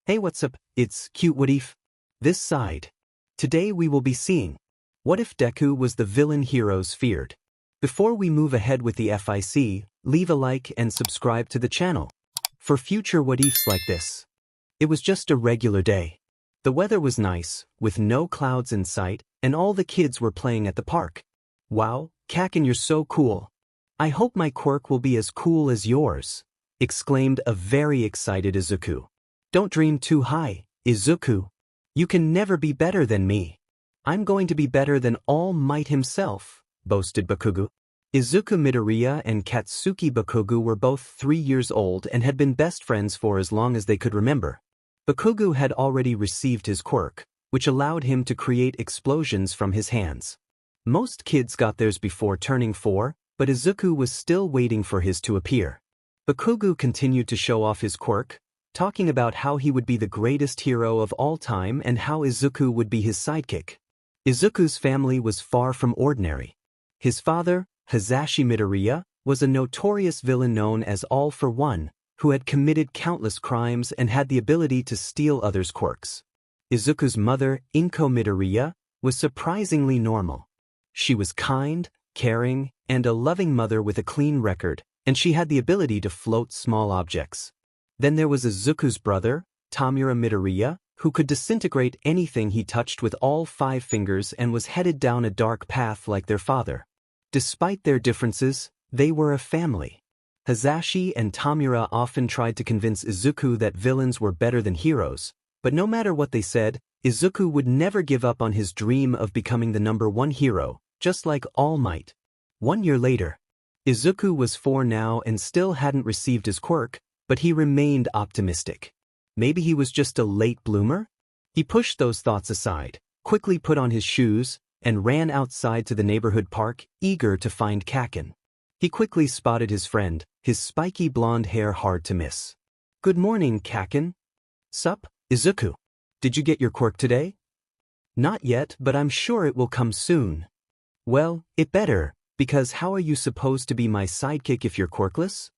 Hey, what's up? It's cute what if? This side. Today we will be seeing what if Deku was the villain heroes feared. Before we move ahead with the FIC, leave a like and subscribe to the channel for future what ifs like this. It was just a regular day. The weather was nice, with no clouds in sight, and all the kids were playing at the park. Wow, Kakin, you're so cool. I hope my quirk will be as cool as yours, exclaimed a very excited Izuku. Don't dream too high, Izuku. You can never be better than me. I'm going to be better than All Might himself, boasted Bakugo. Izuku Midoriya and Katsuki Bakugo were both 3 years old and had been best friends for as long as they could remember. Bakugo had already received his quirk, which allowed him to create explosions from his hands. Most kids got theirs before turning 4, but Izuku was still waiting for his to appear. Bakugo continued to show off his quirk, talking about how he would be the greatest hero of all time and how Izuku would be his sidekick. Izuku's family was far from ordinary. His father, Hisashi Midoriya, was a notorious villain known as All for One, who had committed countless crimes and had the ability to steal others' quirks. Izuku's mother, Inko Midoriya, was surprisingly normal. She was kind, caring, and a loving mother with a clean record, and she had the ability to float small objects. Then there was Izuku's brother, Tamura Midoriya, who could disintegrate anything he touched with all 5 fingers and was headed down a dark path like their father. Despite their differences, they were a family. Hisashi and Tamura often tried to convince Izuku that villains were better than heroes, but no matter what they said, Izuku would never give up on his dream of becoming the #1 hero, just like All Might. 1 year later, Izuku was 4 now and still hadn't received his quirk, but he remained optimistic. Maybe he was just a late bloomer? He pushed those thoughts aside, quickly put on his shoes, and ran outside to the neighborhood park, eager to find Kakin. He quickly spotted his friend, his spiky blonde hair hard to miss. Good morning, Kakin. Sup, Izuku? Did you get your quirk today? Not yet, but I'm sure it will come soon. Well, it better, because how are you supposed to be my sidekick if you're quirkless?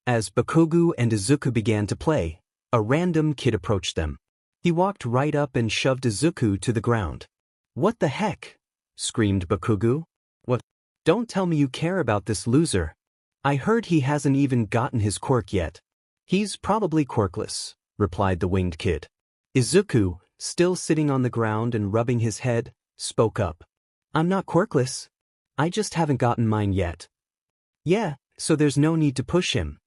As Bakugo and Izuku began to play, a random kid approached them. He walked right up and shoved Izuku to the ground. What the heck? Screamed Bakugo. What? Don't tell me you care about this loser. I heard he hasn't even gotten his quirk yet. He's probably quirkless, replied the winged kid. Izuku, still sitting on the ground and rubbing his head, spoke up. I'm not quirkless. I just haven't gotten mine yet. Yeah, so there's no need to push him.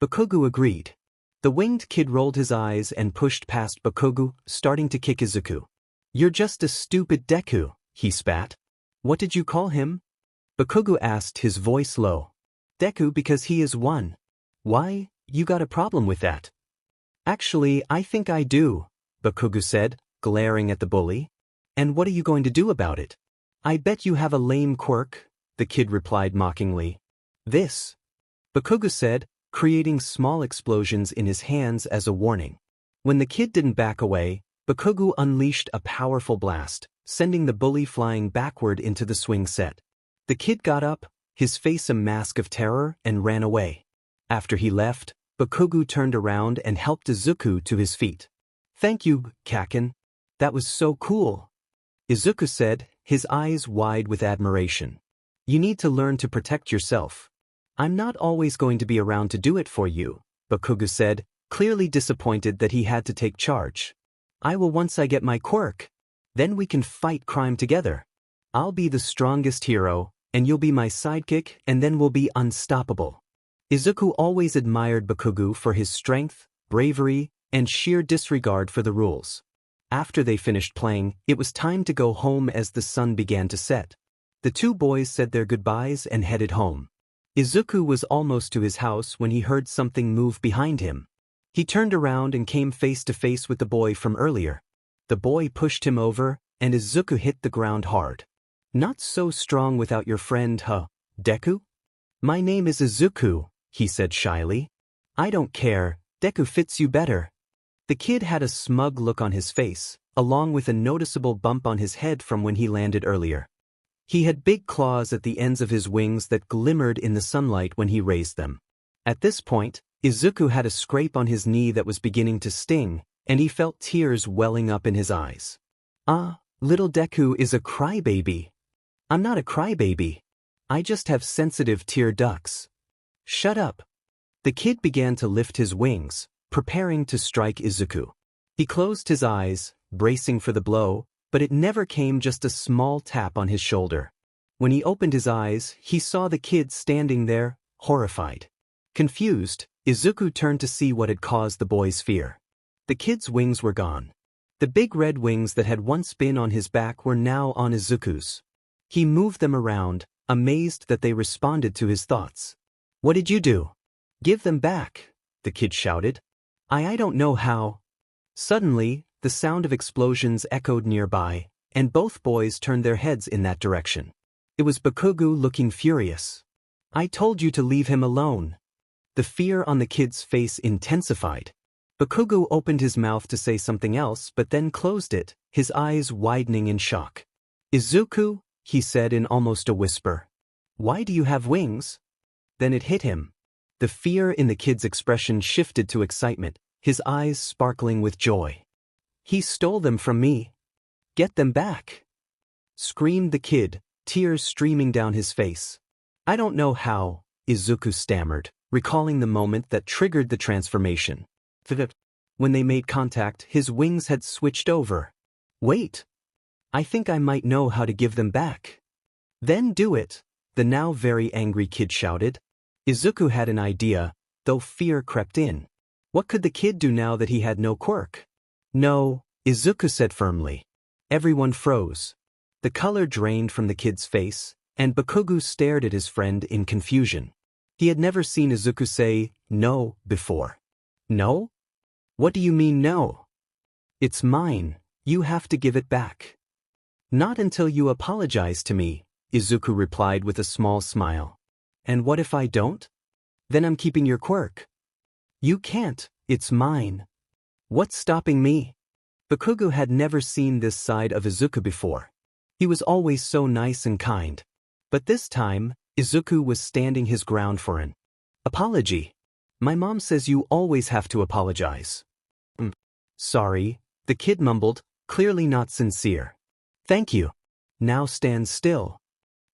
Bakugo agreed. The winged kid rolled his eyes and pushed past Bakugo, starting to kick Izuku. You're just a stupid Deku, he spat. What did you call him? Bakugo asked, his voice low. Deku because he is 1. Why, you got a problem with that? Actually, I think I do, Bakugo said, glaring at the bully. And what are you going to do about it? I bet you have a lame quirk, the kid replied mockingly. This, Bakugo said, creating small explosions in his hands as a warning. When the kid didn't back away, Bakugo unleashed a powerful blast, sending the bully flying backward into the swing set. The kid got up, his face a mask of terror, and ran away. After he left, Bakugo turned around and helped Izuku to his feet. Thank you, Kakin. That was so cool. Izuku said, his eyes wide with admiration. You need to learn to protect yourself. I'm not always going to be around to do it for you, Bakugo said, clearly disappointed that he had to take charge. I will once I get my quirk. Then we can fight crime together. I'll be the strongest hero, and you'll be my sidekick, and then we'll be unstoppable. Izuku always admired Bakugo for his strength, bravery, and sheer disregard for the rules. After they finished playing, it was time to go home as the sun began to set. The 2 boys said their goodbyes and headed home. Izuku was almost to his house when he heard something move behind him. He turned around and came face to face with the boy from earlier. The boy pushed him over, and Izuku hit the ground hard. Not so strong without your friend, huh, Deku? My name is Izuku, he said shyly. I don't care, Deku fits you better. The kid had a smug look on his face, along with a noticeable bump on his head from when he landed earlier. He had big claws at the ends of his wings that glimmered in the sunlight when he raised them. At this point, Izuku had a scrape on his knee that was beginning to sting, and he felt tears welling up in his eyes. Ah, little Deku is a crybaby. I'm not a crybaby. I just have sensitive tear ducts. Shut up. The kid began to lift his wings, preparing to strike Izuku. He closed his eyes, bracing for the blow, but it never came, just a small tap on his shoulder. When he opened his eyes, he saw the kid standing there, horrified. Confused, Izuku turned to see what had caused the boy's fear. The kid's wings were gone. The big red wings that had once been on his back were now on Izuku's. He moved them around, amazed that they responded to his thoughts. What did you do? Give them back, the kid shouted. I don't know how. Suddenly, the sound of explosions echoed nearby, and both boys turned their heads in that direction. It was Bakugo looking furious. I told you to leave him alone. The fear on the kid's face intensified. Bakugo opened his mouth to say something else but then closed it, his eyes widening in shock. Izuku, he said in almost a whisper. Why do you have wings? Then it hit him. The fear in the kid's expression shifted to excitement, his eyes sparkling with joy. He stole them from me. Get them back, screamed the kid, tears streaming down his face. I don't know how, Izuku stammered, recalling the moment that triggered the transformation. When they made contact, his wings had switched over. Wait. I think I might know how to give them back. Then do it, the now very angry kid shouted. Izuku had an idea, though fear crept in. What could the kid do now that he had no quirk? No, Izuku said firmly. Everyone froze. The color drained from the kid's face, and Bakugo stared at his friend in confusion. He had never seen Izuku say, no, before. No? What do you mean no? It's mine, you have to give it back. Not until you apologize to me, Izuku replied with a small smile. And what if I don't? Then I'm keeping your quirk. You can't, it's mine. What's stopping me? Bakugo had never seen this side of Izuku before. He was always so nice and kind. But this time, Izuku was standing his ground for an apology. My mom says you always have to apologize. Sorry, the kid mumbled, clearly not sincere. Thank you. Now stand still.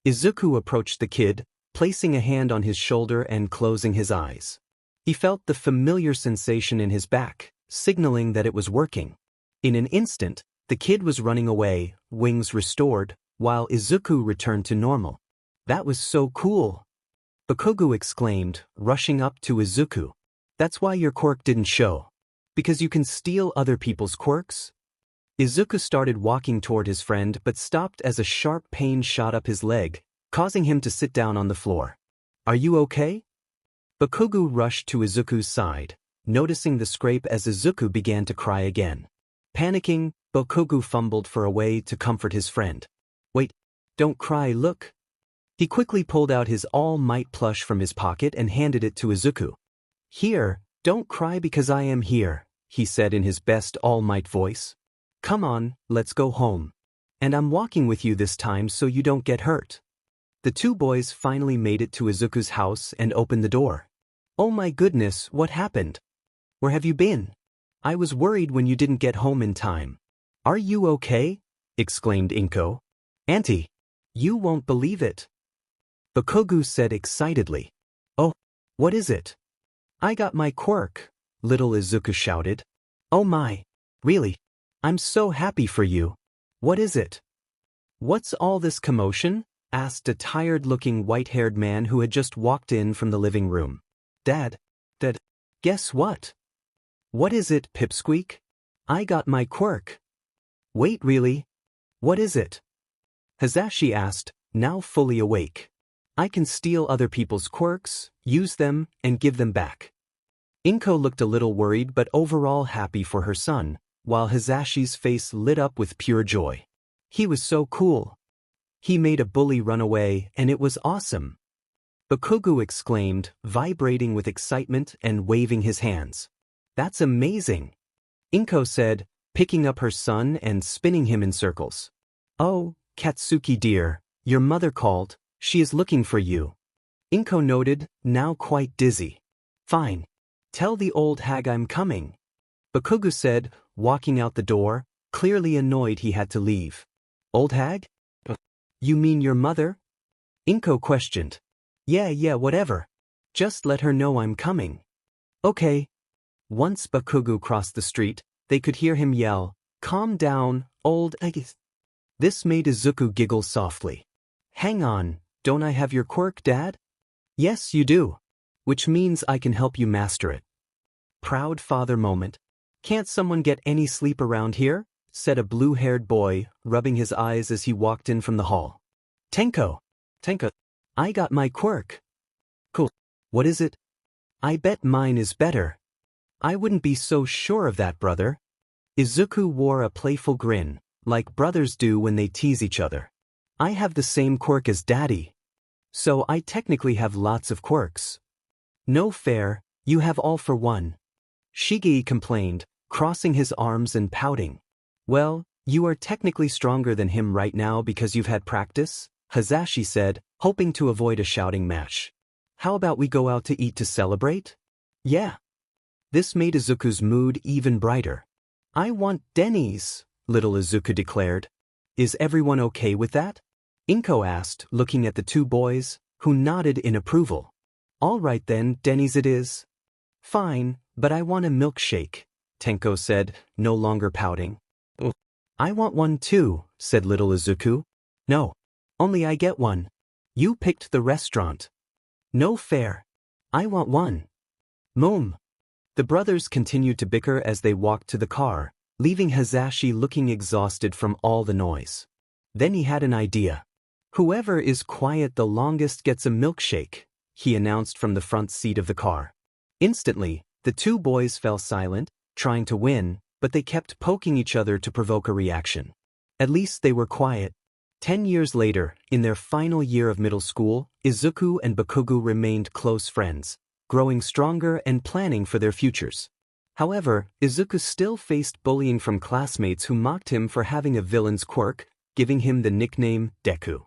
Izuku approached the kid, placing a hand on his shoulder and closing his eyes. He felt the familiar sensation in his back, signaling that it was working. In an instant, the kid was running away, wings restored, while Izuku returned to normal. That was so cool. Bakugo exclaimed, rushing up to Izuku. That's why your quirk didn't show. Because you can steal other people's quirks? Izuku started walking toward his friend but stopped as a sharp pain shot up his leg, causing him to sit down on the floor. Are you okay? Bakugo rushed to Izuku's side, noticing the scrape as Izuku began to cry again. Panicking, Bakugo fumbled for a way to comfort his friend. Wait, don't cry, look. He quickly pulled out his All Might plush from his pocket and handed it to Izuku. Here, don't cry because I am here, he said in his best All Might voice. Come on, let's go home. And I'm walking with you this time so you don't get hurt. The two boys finally made it to Izuku's house and opened the door. Oh my goodness, what happened? Where have you been? I was worried when you didn't get home in time. Are you okay? Exclaimed Inko. Auntie, you won't believe it. Bakugo said excitedly. Oh, what is it? I got my quirk, little Izuku shouted. Oh my, really? I'm so happy for you. What is it? What's all this commotion? Asked a tired-looking white-haired man who had just walked in from the living room. Dad, guess what? What is it, Pipsqueak? I got my quirk. Wait, really? What is it? Hazashi asked, now fully awake. I can steal other people's quirks, use them, and give them back. Inko looked a little worried but overall happy for her son, while Hazashi's face lit up with pure joy. He was so cool. He made a bully run away, and it was awesome. Bakugo exclaimed, vibrating with excitement and waving his hands. That's amazing. Inko said, picking up her son and spinning him in circles. Oh, Katsuki dear, your mother called. She is looking for you. Inko noted, now quite dizzy. Fine. Tell the old hag I'm coming. Bakugo said, walking out the door, clearly annoyed he had to leave. Old hag? You mean your mother? Inko questioned. Yeah, whatever. Just let her know I'm coming. Okay. Once Bakugo crossed the street, they could hear him yell, "Calm down, old hag." This made Izuku giggle softly. Hang on, don't I have your quirk, Dad? Yes, you do. Which means I can help you master it. Proud father moment. Can't someone get any sleep around here? Said a blue-haired boy, rubbing his eyes as he walked in from the hall. Tenko, I got my quirk. Cool. What is it? I bet mine is better. I wouldn't be so sure of that, brother. Izuku wore a playful grin, like brothers do when they tease each other. I have the same quirk as Daddy. So I technically have lots of quirks. No fair, you have all for one. Shigei complained, crossing his arms and pouting. Well, you are technically stronger than him right now because you've had practice, Hazashi said, hoping to avoid a shouting match. How about we go out to eat to celebrate? Yeah. This made Izuku's mood even brighter. I want Denny's, little Izuku declared. Is everyone okay with that? Inko asked, looking at the two boys, who nodded in approval. All right then, Denny's it is. Fine, but I want a milkshake, Tenko said, no longer pouting. I want one too, said little Izuku. No. Only I get one. You picked the restaurant. No fair. I want one. Moom. The brothers continued to bicker as they walked to the car, leaving Hazashi looking exhausted from all the noise. Then he had an idea. Whoever is quiet the longest gets a milkshake, he announced from the front seat of the car. Instantly, the two boys fell silent, trying to win, but they kept poking each other to provoke a reaction. At least they were quiet. 10 years later, in their final year of middle school, Izuku and Bakugo remained close friends, growing stronger and planning for their futures. However, Izuku still faced bullying from classmates who mocked him for having a villain's quirk, giving him the nickname Deku.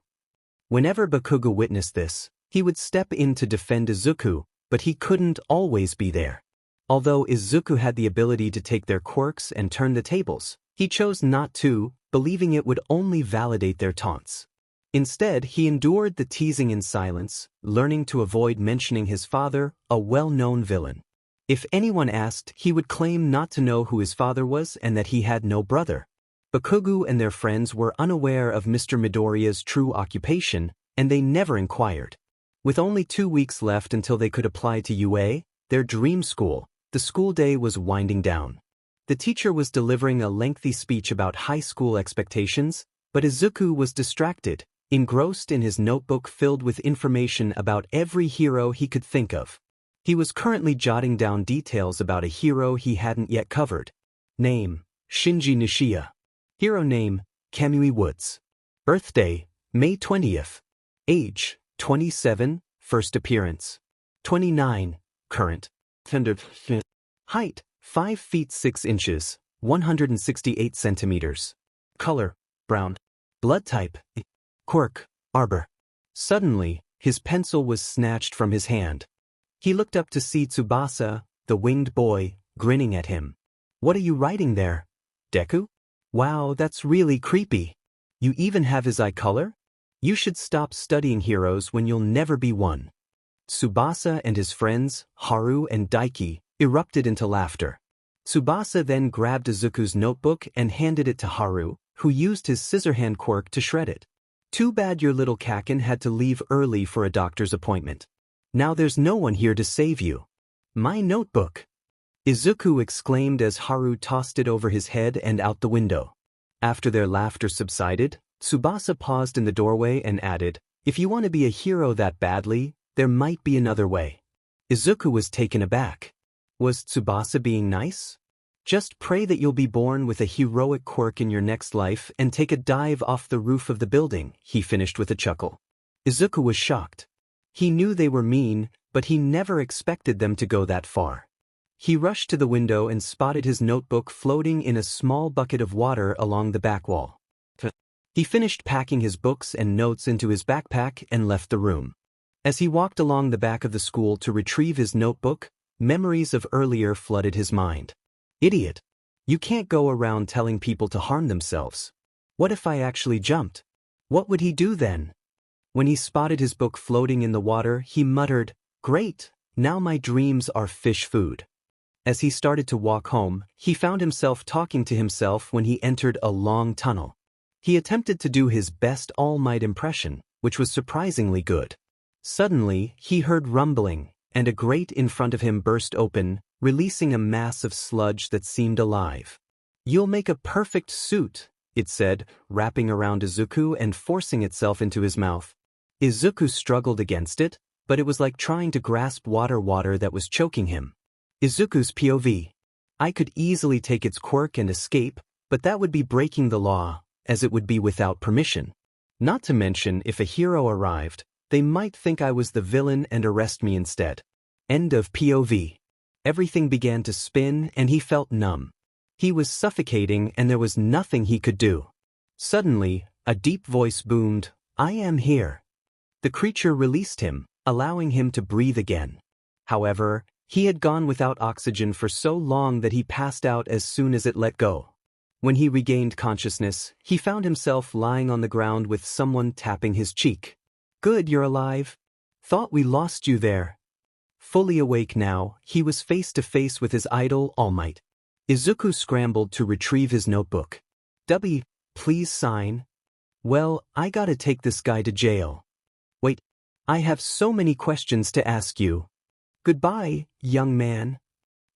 Whenever Bakugo witnessed this, he would step in to defend Izuku, but he couldn't always be there. Although Izuku had the ability to take their quirks and turn the tables, he chose not to, believing it would only validate their taunts. Instead, he endured the teasing in silence, learning to avoid mentioning his father, a well-known villain. If anyone asked, he would claim not to know who his father was and that he had no brother. Bakugo and their friends were unaware of Mr. Midoriya's true occupation, and they never inquired. With only 2 weeks left until they could apply to UA, their dream school, the school day was winding down. The teacher was delivering a lengthy speech about high school expectations, but Izuku was distracted, engrossed in his notebook filled with information about every hero he could think of. He was currently jotting down details about a hero he hadn't yet covered. Name, Shinji Nishiya. Hero name, Kamui Woods. Birthday, May 20th. Age, 27, first appearance. 29, current. Height, 5 feet 6 inches, 168 centimeters. Color, brown. Blood type, quirk, arbor. Suddenly, his pencil was snatched from his hand. He looked up to see Tsubasa, the winged boy, grinning at him. What are you writing there? Deku? Wow, that's really creepy. You even have his eye color? You should stop studying heroes when you'll never be one. Tsubasa and his friends, Haru and Daiki, erupted into laughter. Tsubasa then grabbed Izuku's notebook and handed it to Haru, who used his scissorhand quirk to shred it. Too bad your little Kakin had to leave early for a doctor's appointment. Now there's no one here to save you. My notebook! Izuku exclaimed as Haru tossed it over his head and out the window. After their laughter subsided, Tsubasa paused in the doorway and added, "If you want to be a hero that badly, there might be another way." Izuku was taken aback. Was Tsubasa being nice? Just pray that you'll be born with a heroic quirk in your next life and take a dive off the roof of the building, he finished with a chuckle. Izuku was shocked. He knew they were mean, but he never expected them to go that far. He rushed to the window and spotted his notebook floating in a small bucket of water along the back wall. He finished packing his books and notes into his backpack and left the room. As he walked along the back of the school to retrieve his notebook, memories of earlier flooded his mind. Idiot. You can't go around telling people to harm themselves. What if I actually jumped? What would he do then? When he spotted his book floating in the water, he muttered, "Great, now my dreams are fish food." As he started to walk home, he found himself talking to himself when he entered a long tunnel. He attempted to do his best All Might impression, which was surprisingly good. Suddenly, he heard rumbling, and a grate in front of him burst open, releasing a mass of sludge that seemed alive. "You'll make a perfect suit," it said, wrapping around Izuku and forcing itself into his mouth. Izuku struggled against it, but it was like trying to grasp water that was choking him. Izuku's POV. I could easily take its quirk and escape, but that would be breaking the law, as it would be without permission. Not to mention, if a hero arrived, they might think I was the villain and arrest me instead. End of POV. Everything began to spin and he felt numb. He was suffocating and there was nothing he could do. Suddenly, a deep voice boomed, "I am here." The creature released him, allowing him to breathe again. However, he had gone without oxygen for so long that he passed out as soon as it let go. When he regained consciousness, he found himself lying on the ground with someone tapping his cheek. "Good, you're alive. Thought we lost you there." Fully awake now, he was face to face with his idol, All Might. Izuku scrambled to retrieve his notebook. "W, please sign." "Well, I gotta take this guy to jail." "Wait, I have so many questions to ask you." "Goodbye, young man."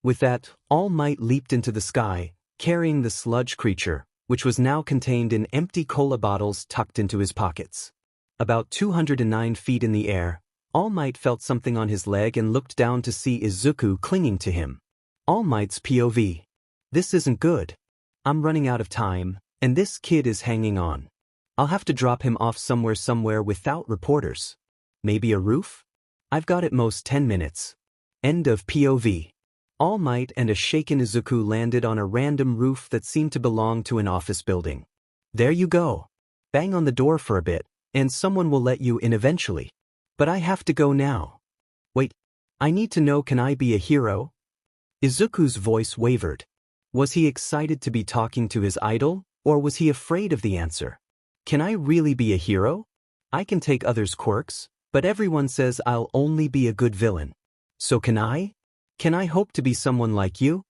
With that, All Might leaped into the sky, carrying the sludge creature, which was now contained in empty cola bottles tucked into his pockets. About 209 feet in the air, All Might felt something on his leg and looked down to see Izuku clinging to him. All Might's POV. This isn't good. I'm running out of time, and this kid is hanging on. I'll have to drop him off somewhere without reporters. Maybe a roof? I've got at most 10 minutes. End of POV. All Might and a shaken Izuku landed on a random roof that seemed to belong to an office building. "There you go. Bang on the door for a bit, and someone will let you in eventually. But I have to go now." "Wait, I need to know, can I be a hero?" Izuku's voice wavered. Was he excited to be talking to his idol, or was he afraid of the answer? "Can I really be a hero? I can take others' quirks, but everyone says I'll only be a good villain. So can I? Can I hope to be someone like you?"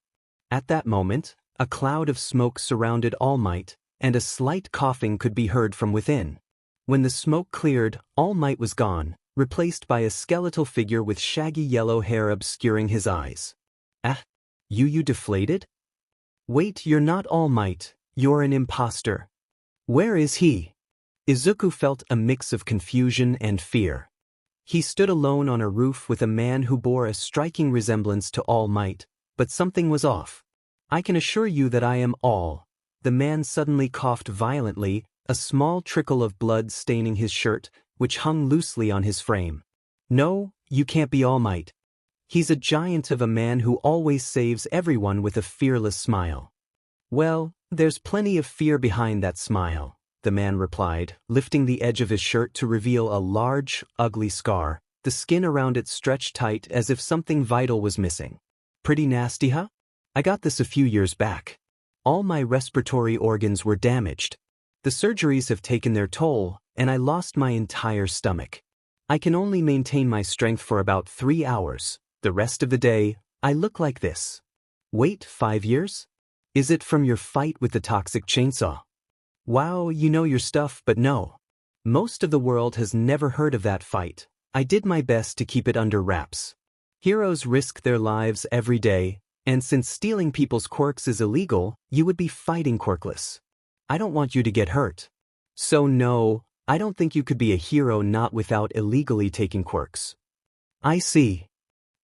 At that moment, a cloud of smoke surrounded All Might, and a slight coughing could be heard from within. When the smoke cleared, All Might was gone, replaced by a skeletal figure with shaggy yellow hair obscuring his eyes. "Ah, you deflated? Wait, you're not All Might, you're an imposter. Where is he?" Izuku felt a mix of confusion and fear. He stood alone on a roof with a man who bore a striking resemblance to All Might, but something was off. "I can assure you that I am All." The man suddenly coughed violently, a small trickle of blood staining his shirt, which hung loosely on his frame. "No, you can't be All Might. He's a giant of a man who always saves everyone with a fearless smile." "Well, there's plenty of fear behind that smile," the man replied, lifting the edge of his shirt to reveal a large, ugly scar, the skin around it stretched tight as if something vital was missing. "Pretty nasty, huh? I got this a few years back. All my respiratory organs were damaged. The surgeries have taken their toll, and I lost my entire stomach. I can only maintain my strength for about 3 hours. The rest of the day, I look like this." "Wait, 5 years? Is it from your fight with the toxic chainsaw?" "Wow, you know your stuff, but no. Most of the world has never heard of that fight. I did my best to keep it under wraps. Heroes risk their lives every day, and since stealing people's quirks is illegal, you would be fighting quirkless. I don't want you to get hurt. So no, I don't think you could be a hero not without illegally taking quirks." "I see.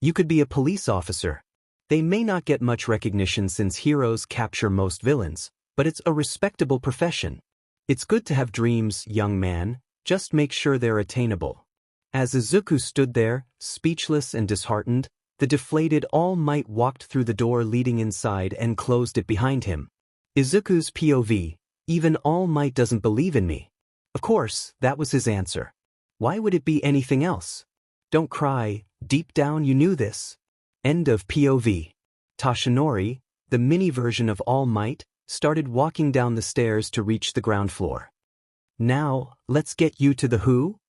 You could be a police officer. They may not get much recognition since heroes capture most villains, but it's a respectable profession. It's good to have dreams, young man, just make sure they're attainable." As Izuku stood there, speechless and disheartened, the deflated All Might walked through the door leading inside and closed it behind him. Izuku's POV. Even All Might doesn't believe in me. Of course, that was his answer. Why would it be anything else? Don't cry, deep down you knew this. End of POV. Toshinori, the mini version of All Might, started walking down the stairs to reach the ground floor. "Now, let's get you to the who?"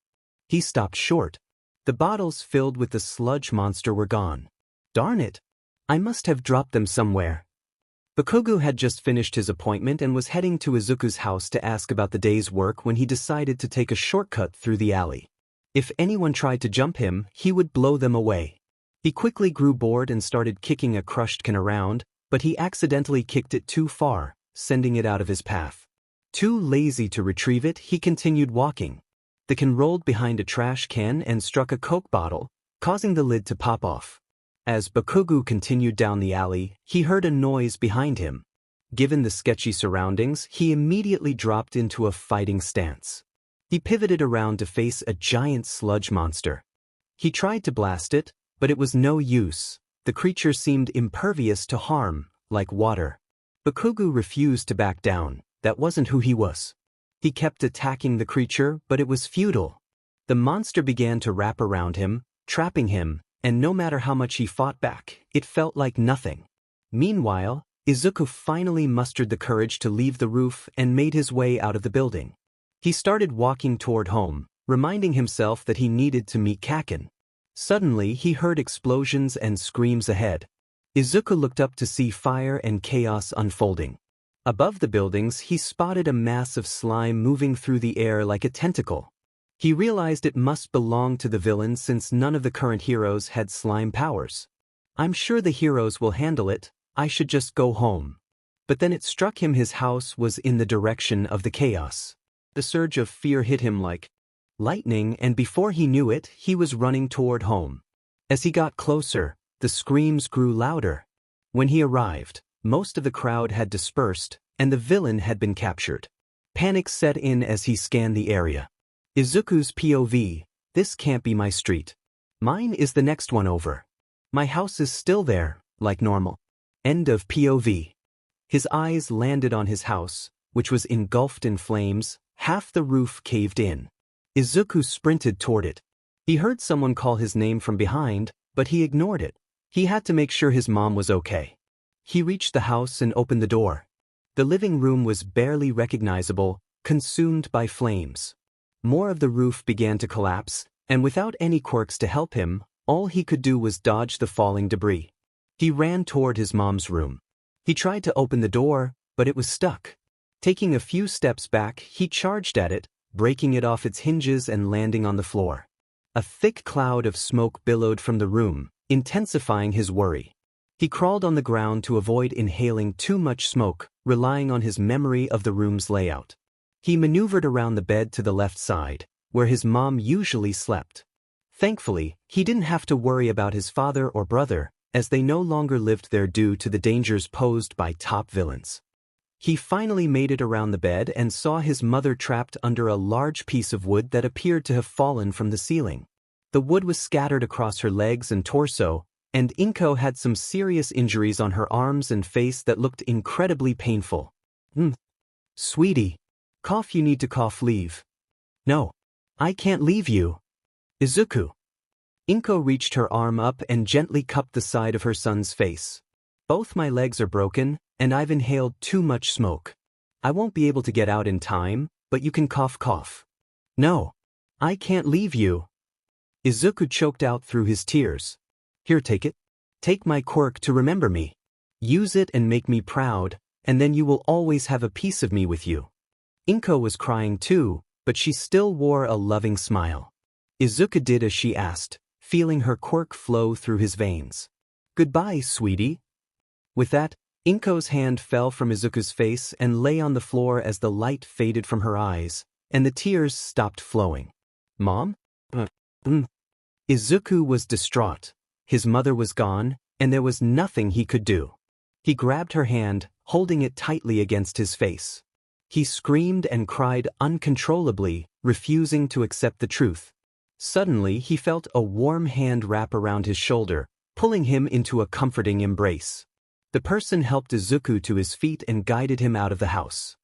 He stopped short. The bottles filled with the sludge monster were gone. Darn it! I must have dropped them somewhere. Bakugo had just finished his appointment and was heading to Izuku's house to ask about the day's work when he decided to take a shortcut through the alley. If anyone tried to jump him, he would blow them away. He quickly grew bored and started kicking a crushed can around, but he accidentally kicked it too far, sending it out of his path. Too lazy to retrieve it, he continued walking. The can rolled behind a trash can and struck a Coke bottle, causing the lid to pop off. As Bakugo continued down the alley, he heard a noise behind him. Given the sketchy surroundings, he immediately dropped into a fighting stance. He pivoted around to face a giant sludge monster. He tried to blast it, but it was no use. The creature seemed impervious to harm, like water. Bakugo refused to back down. That wasn't who he was. He kept attacking the creature, but it was futile. The monster began to wrap around him, trapping him, and no matter how much he fought back, it felt like nothing. Meanwhile, Izuku finally mustered the courage to leave the roof and made his way out of the building. He started walking toward home, reminding himself that he needed to meet Kaken. Suddenly, he heard explosions and screams ahead. Izuku looked up to see fire and chaos unfolding. Above the buildings, he spotted a mass of slime moving through the air like a tentacle. He realized it must belong to the villains since none of the current heroes had slime powers. "I'm sure the heroes will handle it, I should just go home." But then it struck him his house was in the direction of the chaos. The surge of fear hit him like lightning, and before he knew it, he was running toward home. As he got closer, the screams grew louder. When he arrived, most of the crowd had dispersed, and the villain had been captured. Panic set in as he scanned the area. Izuku's POV, "This can't be my street. Mine is the next one over. My house is still there, like normal." End of POV. His eyes landed on his house, which was engulfed in flames, half the roof caved in. Izuku sprinted toward it. He heard someone call his name from behind, but he ignored it. He had to make sure his mom was okay. He reached the house and opened the door. The living room was barely recognizable, consumed by flames. More of the roof began to collapse, and without any quirks to help him, all he could do was dodge the falling debris. He ran toward his mom's room. He tried to open the door, but it was stuck. Taking a few steps back, he charged at it, breaking it off its hinges and landing on the floor. A thick cloud of smoke billowed from the room, intensifying his worry. He crawled on the ground to avoid inhaling too much smoke, relying on his memory of the room's layout. He maneuvered around the bed to the left side, where his mom usually slept. Thankfully, he didn't have to worry about his father or brother, as they no longer lived there due to the dangers posed by top villains. He finally made it around the bed and saw his mother trapped under a large piece of wood that appeared to have fallen from the ceiling. The wood was scattered across her legs and torso, and Inko had some serious injuries on her arms and face that looked incredibly painful. Sweetie. Cough, you need to cough, leave." "No. I can't leave you." "Izuku." Inko reached her arm up and gently cupped the side of her son's face. "Both my legs are broken, and I've inhaled too much smoke. I won't be able to get out in time, but you can cough." "No. I can't leave you." Izuku choked out through his tears. "Here, take it. Take my quirk to remember me. Use it and make me proud, and then you will always have a piece of me with you." Inko was crying too, but she still wore a loving smile. Izuku did as she asked, feeling her quirk flow through his veins. "Goodbye, sweetie." With that, Inko's hand fell from Izuku's face and lay on the floor as the light faded from her eyes, and the tears stopped flowing. "Mom?" Izuku was distraught. His mother was gone, and there was nothing he could do. He grabbed her hand, holding it tightly against his face. He screamed and cried uncontrollably, refusing to accept the truth. Suddenly, he felt a warm hand wrap around his shoulder, pulling him into a comforting embrace. The person helped Izuku to his feet and guided him out of the house.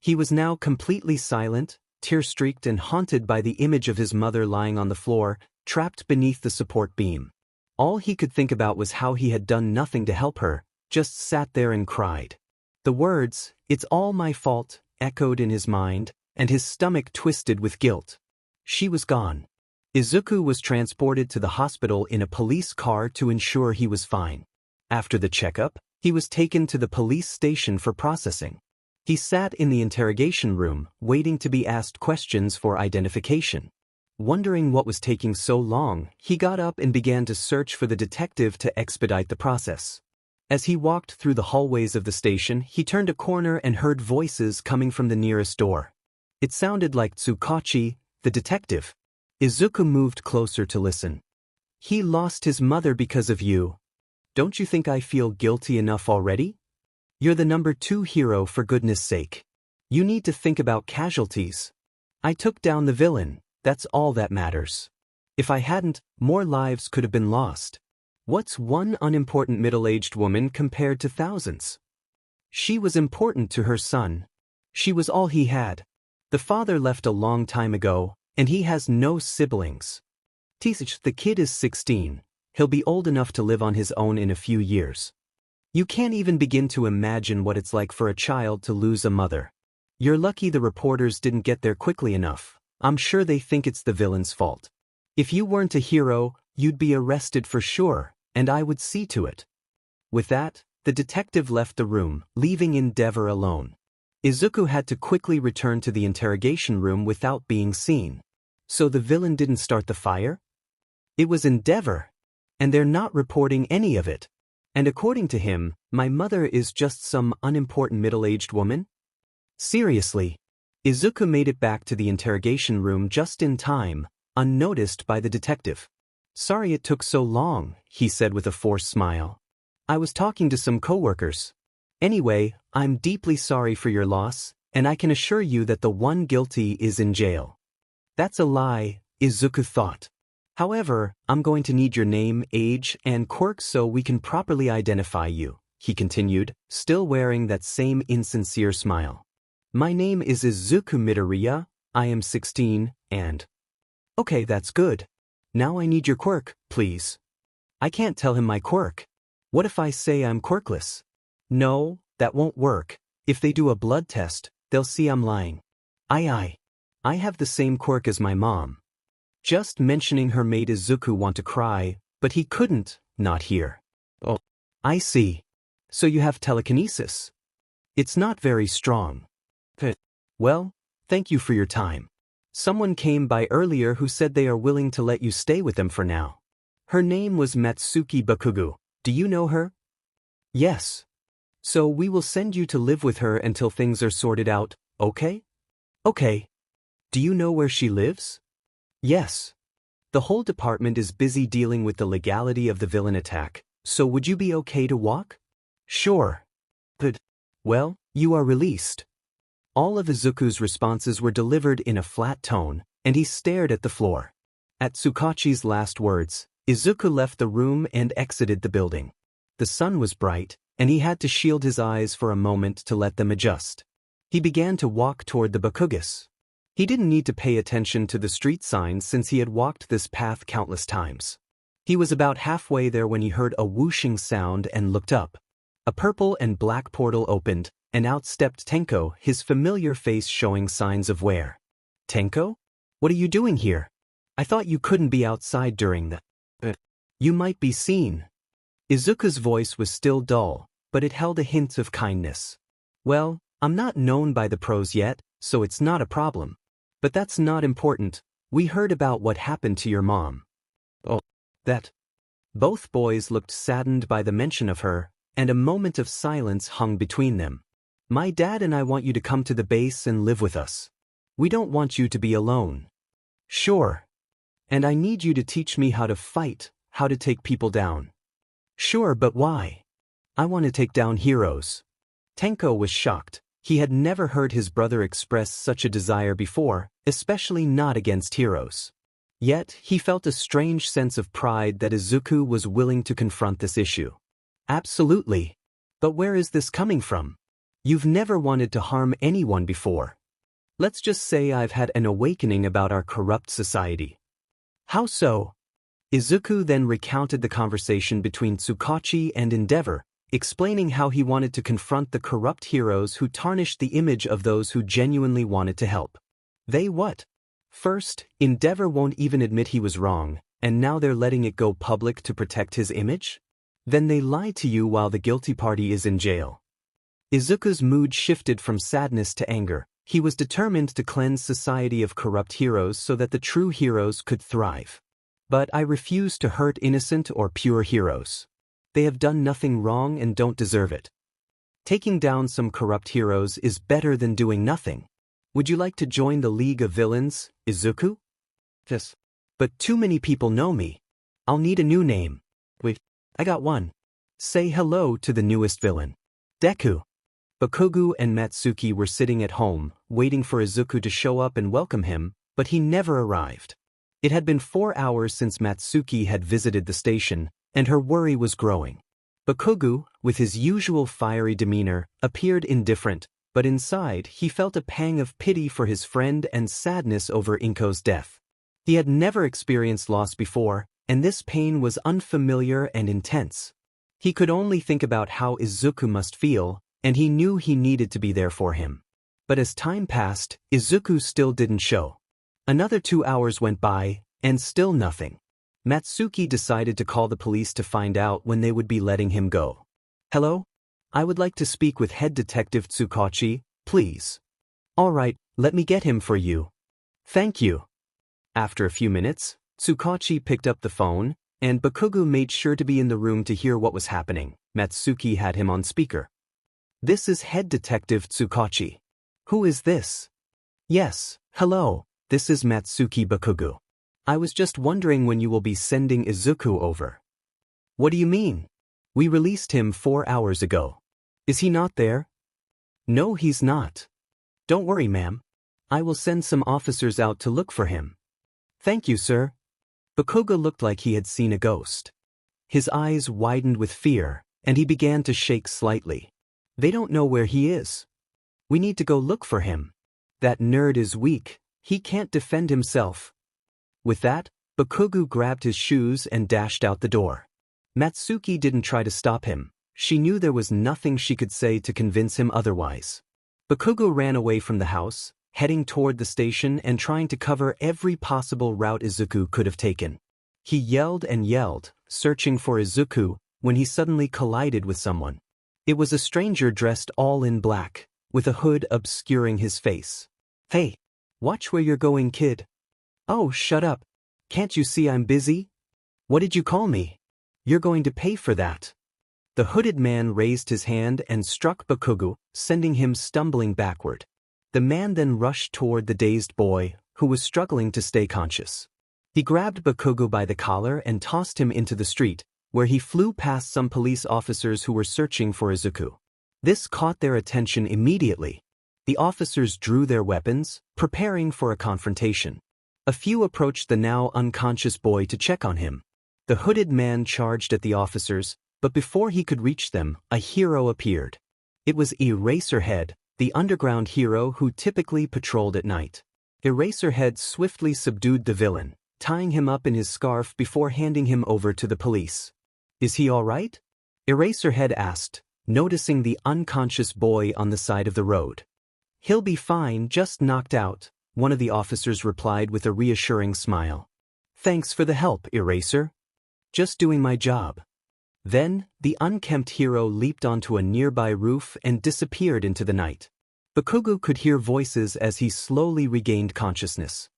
He was now completely silent, tear-streaked and haunted by the image of his mother lying on the floor, trapped beneath the support beam. All he could think about was how he had done nothing to help her, just sat there and cried. The words, "It's all my fault," echoed in his mind, and his stomach twisted with guilt. She was gone. Izuku was transported to the hospital in a police car to ensure he was fine. After the checkup, he was taken to the police station for processing. He sat in the interrogation room, waiting to be asked questions for identification. Wondering what was taking so long, he got up and began to search for the detective to expedite the process. As he walked through the hallways of the station, he turned a corner and heard voices coming from the nearest door. It sounded like Tsukachi, the detective. Izuku moved closer to listen. "He lost his mother because of you. Don't you think I feel guilty enough already? You're the number 2 hero, for goodness sake. You need to think about casualties. I took down the villain, that's all that matters. If I hadn't, more lives could have been lost. What's one unimportant middle-aged woman compared to thousands? She was important to her son. She was all he had. The father left a long time ago, and he has no siblings. Teach, the kid is 16. He'll be old enough to live on his own in a few years. You can't even begin to imagine what it's like for a child to lose a mother. You're lucky the reporters didn't get there quickly enough. I'm sure they think it's the villain's fault. If you weren't a hero, you'd be arrested for sure, and I would see to it." With that, the detective left the room, leaving Endeavor alone. Izuku had to quickly return to the interrogation room without being seen. So the villain didn't start the fire? It was Endeavor. And they're not reporting any of it. And according to him, my mother is just some unimportant middle-aged woman? Seriously. Izuku made it back to the interrogation room just in time, unnoticed by the detective. "Sorry it took so long," he said with a forced smile. "I was talking to some coworkers. Anyway, I'm deeply sorry for your loss, and I can assure you that the one guilty is in jail." That's a lie, Izuku thought. "However, I'm going to need your name, age, and quirk so we can properly identify you," he continued, still wearing that same insincere smile. "My name is Izuku Midoriya, I am 16, and—" "Okay, that's good. Now I need your quirk, please." "I can't tell him my quirk. What if I say I'm quirkless?" "No, that won't work. If they do a blood test, they'll see I'm lying." I have the same quirk as my mom." Just mentioning her made Izuku want to cry, but he couldn't, not here. "Oh, I see. So you have telekinesis. It's not very strong." "Well, thank you for your time. Someone came by earlier who said they are willing to let you stay with them for now. Her name was Matsuki Bakugo. Do you know her?" "Yes. So we will send you to live with her until things are sorted out, okay?" "Okay. Do you know where she lives?" "Yes. The whole department is busy dealing with the legality of the villain attack, so would you be okay to walk?" "Sure." "Good. Well, you are released." All of Izuku's responses were delivered in a flat tone, and he stared at the floor. At Tsukachi's last words, Izuku left the room and exited the building. The sun was bright, and he had to shield his eyes for a moment to let them adjust. He began to walk toward the Bakugas. He didn't need to pay attention to the street signs since he had walked this path countless times. He was about halfway there when he heard a whooshing sound and looked up. A purple and black portal opened, and out stepped Tenko, his familiar face showing signs of wear. "Tenko? What are you doing here? I thought you couldn't be outside during the— You might be seen." Izuku's voice was still dull, but it held a hint of kindness. "Well, I'm not known by the pros yet, so it's not a problem. But that's not important. We heard about what happened to your mom." "Oh, that—" Both boys looked saddened by the mention of her, and a moment of silence hung between them. "My dad and I want you to come to the base and live with us. We don't want you to be alone." "Sure. And I need you to teach me how to fight, how to take people down." "Sure, but why?" "I want to take down heroes." Tenko was shocked. He had never heard his brother express such a desire before, especially not against heroes. Yet, he felt a strange sense of pride that Izuku was willing to confront this issue. "Absolutely. But where is this coming from? You've never wanted to harm anyone before. Let's just say I've had an awakening about our corrupt society." "How so?" Izuku then recounted the conversation between Tsukachi and Endeavor, explaining how he wanted to confront the corrupt heroes who tarnished the image of those who genuinely wanted to help. They what? First, Endeavor won't even admit he was wrong, and now they're letting it go public to protect his image? Then they lie to you while the guilty party is in jail. Izuku's mood shifted from sadness to anger. He was determined to cleanse society of corrupt heroes so that the true heroes could thrive. But I refuse to hurt innocent or pure heroes. They have done nothing wrong and don't deserve it. Taking down some corrupt heroes is better than doing nothing. Would you like to join the League of Villains, Izuku? Yes. But too many people know me. I'll need a new name. Wait, I got one. Say hello to the newest villain. Deku. Bakugo and Matsuki were sitting at home, waiting for Izuku to show up and welcome him, but he never arrived. It had been 4 hours since Matsuki had visited the station, and her worry was growing. Bakugo, with his usual fiery demeanor, appeared indifferent, but inside he felt a pang of pity for his friend and sadness over Inko's death. He had never experienced loss before, and this pain was unfamiliar and intense. He could only think about how Izuku must feel, and he knew he needed to be there for him. But as time passed, Izuku still didn't show. Another 2 hours went by, and still nothing. Matsuki decided to call the police to find out when they would be letting him go. Hello? I would like to speak with Head Detective Tsukachi, please. All right, let me get him for you. Thank you. After a few minutes, Tsukachi picked up the phone, and Bakugo made sure to be in the room to hear what was happening. Matsuki had him on speaker. This is Head Detective Tsukachi. Who is this? Yes, hello, this is Matsuki Bakugo. I was just wondering when you will be sending Izuku over. What do you mean? We released him 4 hours ago. Is he not there? No, he's not. Don't worry, ma'am. I will send some officers out to look for him. Thank you, sir. Bakugo looked like he had seen a ghost. His eyes widened with fear, and he began to shake slightly. They don't know where he is. We need to go look for him. That nerd is weak. He can't defend himself. With that, Bakugo grabbed his shoes and dashed out the door. Matsuki didn't try to stop him. She knew there was nothing she could say to convince him otherwise. Bakugo ran away from the house, heading toward the station and trying to cover every possible route Izuku could have taken. He yelled and yelled, searching for Izuku, when he suddenly collided with someone. It was a stranger dressed all in black, with a hood obscuring his face. Hey, watch where you're going, kid. Oh, shut up. Can't you see I'm busy? What did you call me? You're going to pay for that. The hooded man raised his hand and struck Bakugo, sending him stumbling backward. The man then rushed toward the dazed boy, who was struggling to stay conscious. He grabbed Bakugo by the collar and tossed him into the street, where he flew past some police officers who were searching for Izuku. This caught their attention immediately. The officers drew their weapons, preparing for a confrontation. A few approached the now unconscious boy to check on him. The hooded man charged at the officers, but before he could reach them, a hero appeared. It was Eraserhead, the underground hero who typically patrolled at night. Eraserhead swiftly subdued the villain, tying him up in his scarf before handing him over to the police. Is he all right? Eraserhead asked, noticing the unconscious boy on the side of the road. He'll be fine, just knocked out, one of the officers replied with a reassuring smile. Thanks for the help, Eraser. Just doing my job. Then, the unkempt hero leaped onto a nearby roof and disappeared into the night. Bakugo could hear voices as he slowly regained consciousness.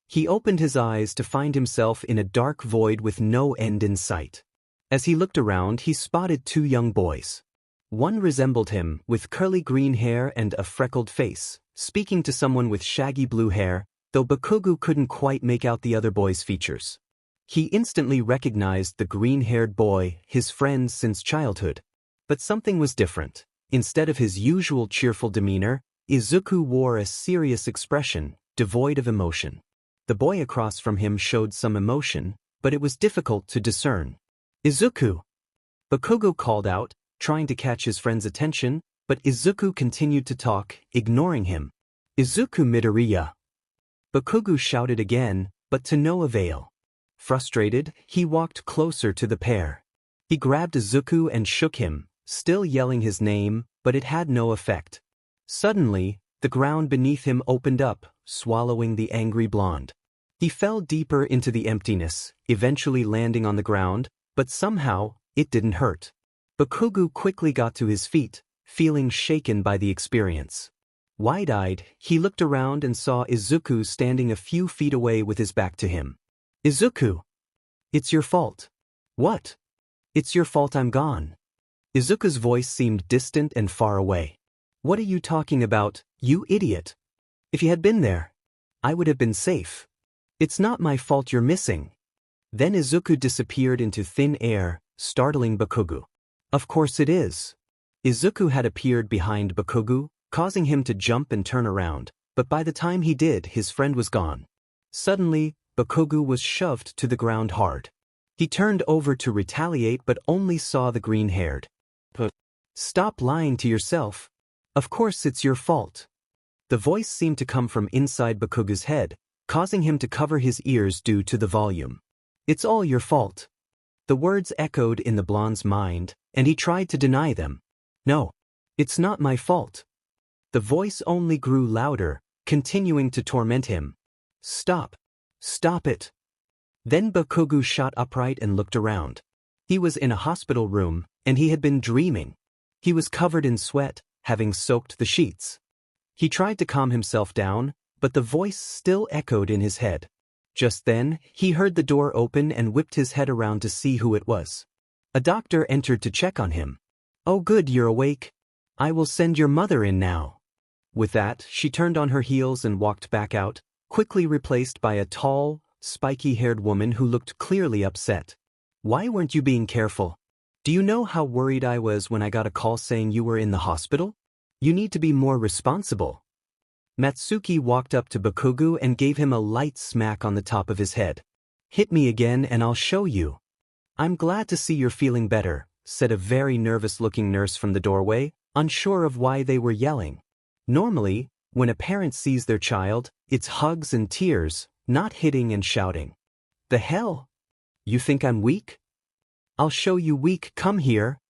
He opened his eyes to find himself in a dark void with no end in sight. As he looked around, he spotted 2 young boys. One resembled him, with curly green hair and a freckled face, speaking to someone with shaggy blue hair, though Bakugo couldn't quite make out the other boy's features. He instantly recognized the green-haired boy, his friend since childhood. But something was different. Instead of his usual cheerful demeanor, Izuku wore a serious expression, devoid of emotion. The boy across from him showed some emotion, but it was difficult to discern. Izuku! Bakugo called out, trying to catch his friend's attention, but Izuku continued to talk, ignoring him. Izuku Midoriya! Bakugo shouted again, but to no avail. Frustrated, he walked closer to the pair. He grabbed Izuku and shook him, still yelling his name, but it had no effect. Suddenly, the ground beneath him opened up, swallowing the angry blonde. He fell deeper into the emptiness, eventually landing on the ground, but somehow, it didn't hurt. Bakugo quickly got to his feet, feeling shaken by the experience. Wide-eyed, he looked around and saw Izuku standing a few feet away with his back to him. Izuku! It's your fault. What? It's your fault I'm gone. Izuku's voice seemed distant and far away. What are you talking about, you idiot? If you had been there, I would have been safe. It's not my fault you're missing. Then Izuku disappeared into thin air, startling Bakugo. Of course it is. Izuku had appeared behind Bakugo, causing him to jump and turn around, but by the time he did, his friend was gone. Suddenly, Bakugo was shoved to the ground hard. He turned over to retaliate but only saw the green-haired. Stop lying to yourself. Of course it's your fault. The voice seemed to come from inside Bakugo's head, causing him to cover his ears due to the volume. It's all your fault. The words echoed in the blonde's mind, and he tried to deny them. No, it's not my fault. The voice only grew louder, continuing to torment him. Stop. Stop it. Then Bakugo shot upright and looked around. He was in a hospital room, and he had been dreaming. He was covered in sweat, having soaked the sheets. He tried to calm himself down, but the voice still echoed in his head. Just then, he heard the door open and whipped his head around to see who it was. A doctor entered to check on him. Oh good, you're awake. I will send your mother in now. With that, she turned on her heels and walked back out, quickly replaced by a tall, spiky-haired woman who looked clearly upset. Why weren't you being careful? Do you know how worried I was when I got a call saying you were in the hospital? You need to be more responsible. Matsuki walked up to Bakugo and gave him a light smack on the top of his head. Hit me again and I'll show you. I'm glad to see you're feeling better, said a very nervous-looking nurse from the doorway, unsure of why they were yelling. Normally, when a parent sees their child, it's hugs and tears, not hitting and shouting. The hell? You think I'm weak? I'll show you weak, come here.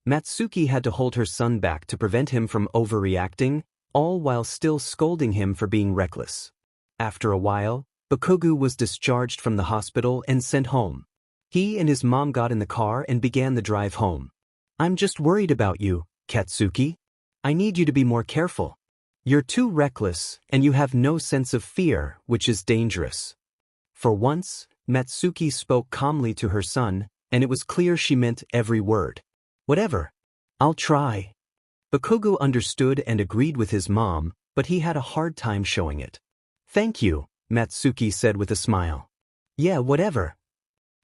Matsuki had to hold her son back to prevent him from overreacting, all while still scolding him for being reckless. After a while, Bakugo was discharged from the hospital and sent home. He and his mom got in the car and began the drive home. I'm just worried about you, Katsuki. I need you to be more careful. You're too reckless, and you have no sense of fear, which is dangerous. For once, Matsuki spoke calmly to her son, and it was clear she meant every word. Whatever. I'll try. Bakugo understood and agreed with his mom, but he had a hard time showing it. Thank you, Matsuki said with a smile. Yeah, whatever.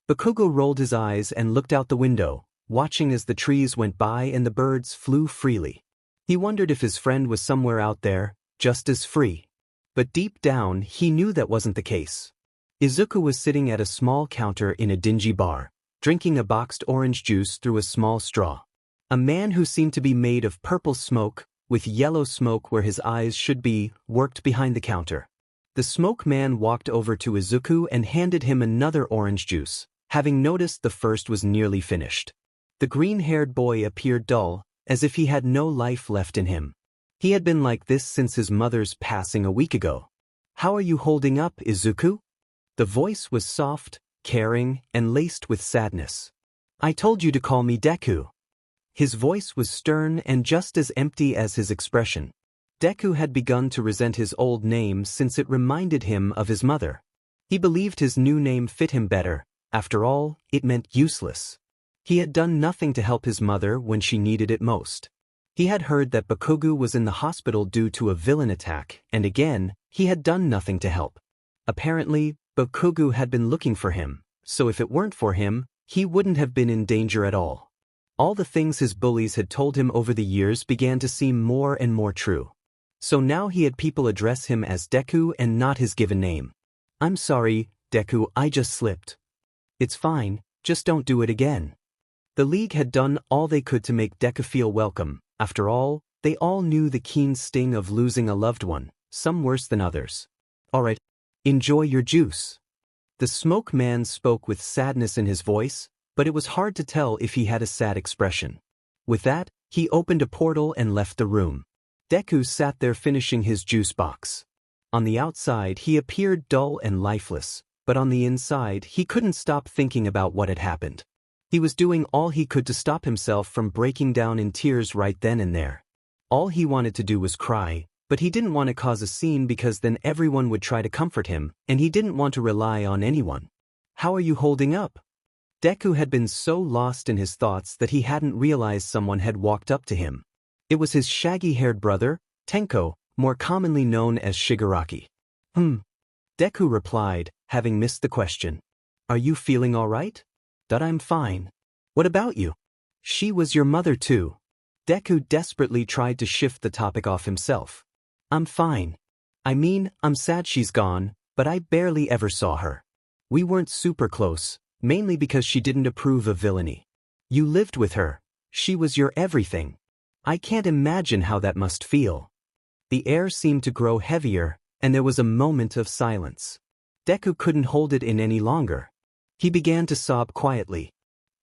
Bakugo rolled his eyes and looked out the window, watching as the trees went by and the birds flew freely. He wondered if his friend was somewhere out there, just as free. But deep down, he knew that wasn't the case. Izuku was sitting at a small counter in a dingy bar, drinking a boxed orange juice through a small straw. A man who seemed to be made of purple smoke, with yellow smoke where his eyes should be, worked behind the counter. The smoke man walked over to Izuku and handed him another orange juice, having noticed the first was nearly finished. The green-haired boy appeared dull, as if he had no life left in him. He had been like this since his mother's passing a week ago. How are you holding up, Izuku? The voice was soft, caring, and laced with sadness. I told you to call me Deku. His voice was stern and just as empty as his expression. Deku had begun to resent his old name since it reminded him of his mother. He believed his new name fit him better. After all, it meant useless. He had done nothing to help his mother when she needed it most. He had heard that Bakugo was in the hospital due to a villain attack, and again, he had done nothing to help. Apparently, Bakugo had been looking for him, so if it weren't for him, he wouldn't have been in danger at all. All the things his bullies had told him over the years began to seem more and more true. So now he had people address him as Deku and not his given name. I'm sorry, Deku, I just slipped. It's fine, just don't do it again. The League had done all they could to make Deku feel welcome. After all, they all knew the keen sting of losing a loved one, some worse than others. Alright, enjoy your juice. The smoke man spoke with sadness in his voice, but it was hard to tell if he had a sad expression. With that, he opened a portal and left the room. Deku sat there finishing his juice box. On the outside he appeared dull and lifeless, but on the inside he couldn't stop thinking about what had happened. He was doing all he could to stop himself from breaking down in tears right then and there. All he wanted to do was cry, but he didn't want to cause a scene because then everyone would try to comfort him, and he didn't want to rely on anyone. "How are you holding up?" Deku had been so lost in his thoughts that he hadn't realized someone had walked up to him. It was his shaggy-haired brother, Tenko, more commonly known as Shigaraki. Deku replied, having missed the question. "Are you feeling all right?" "That I'm fine. What about you?" "She was your mother too." Deku desperately tried to shift the topic off himself. "I'm fine. I mean, I'm sad she's gone, but I barely ever saw her. We weren't super close, mainly because she didn't approve of villainy. You lived with her. She was your everything. I can't imagine how that must feel." The air seemed to grow heavier, and there was a moment of silence. Deku couldn't hold it in any longer. He began to sob quietly.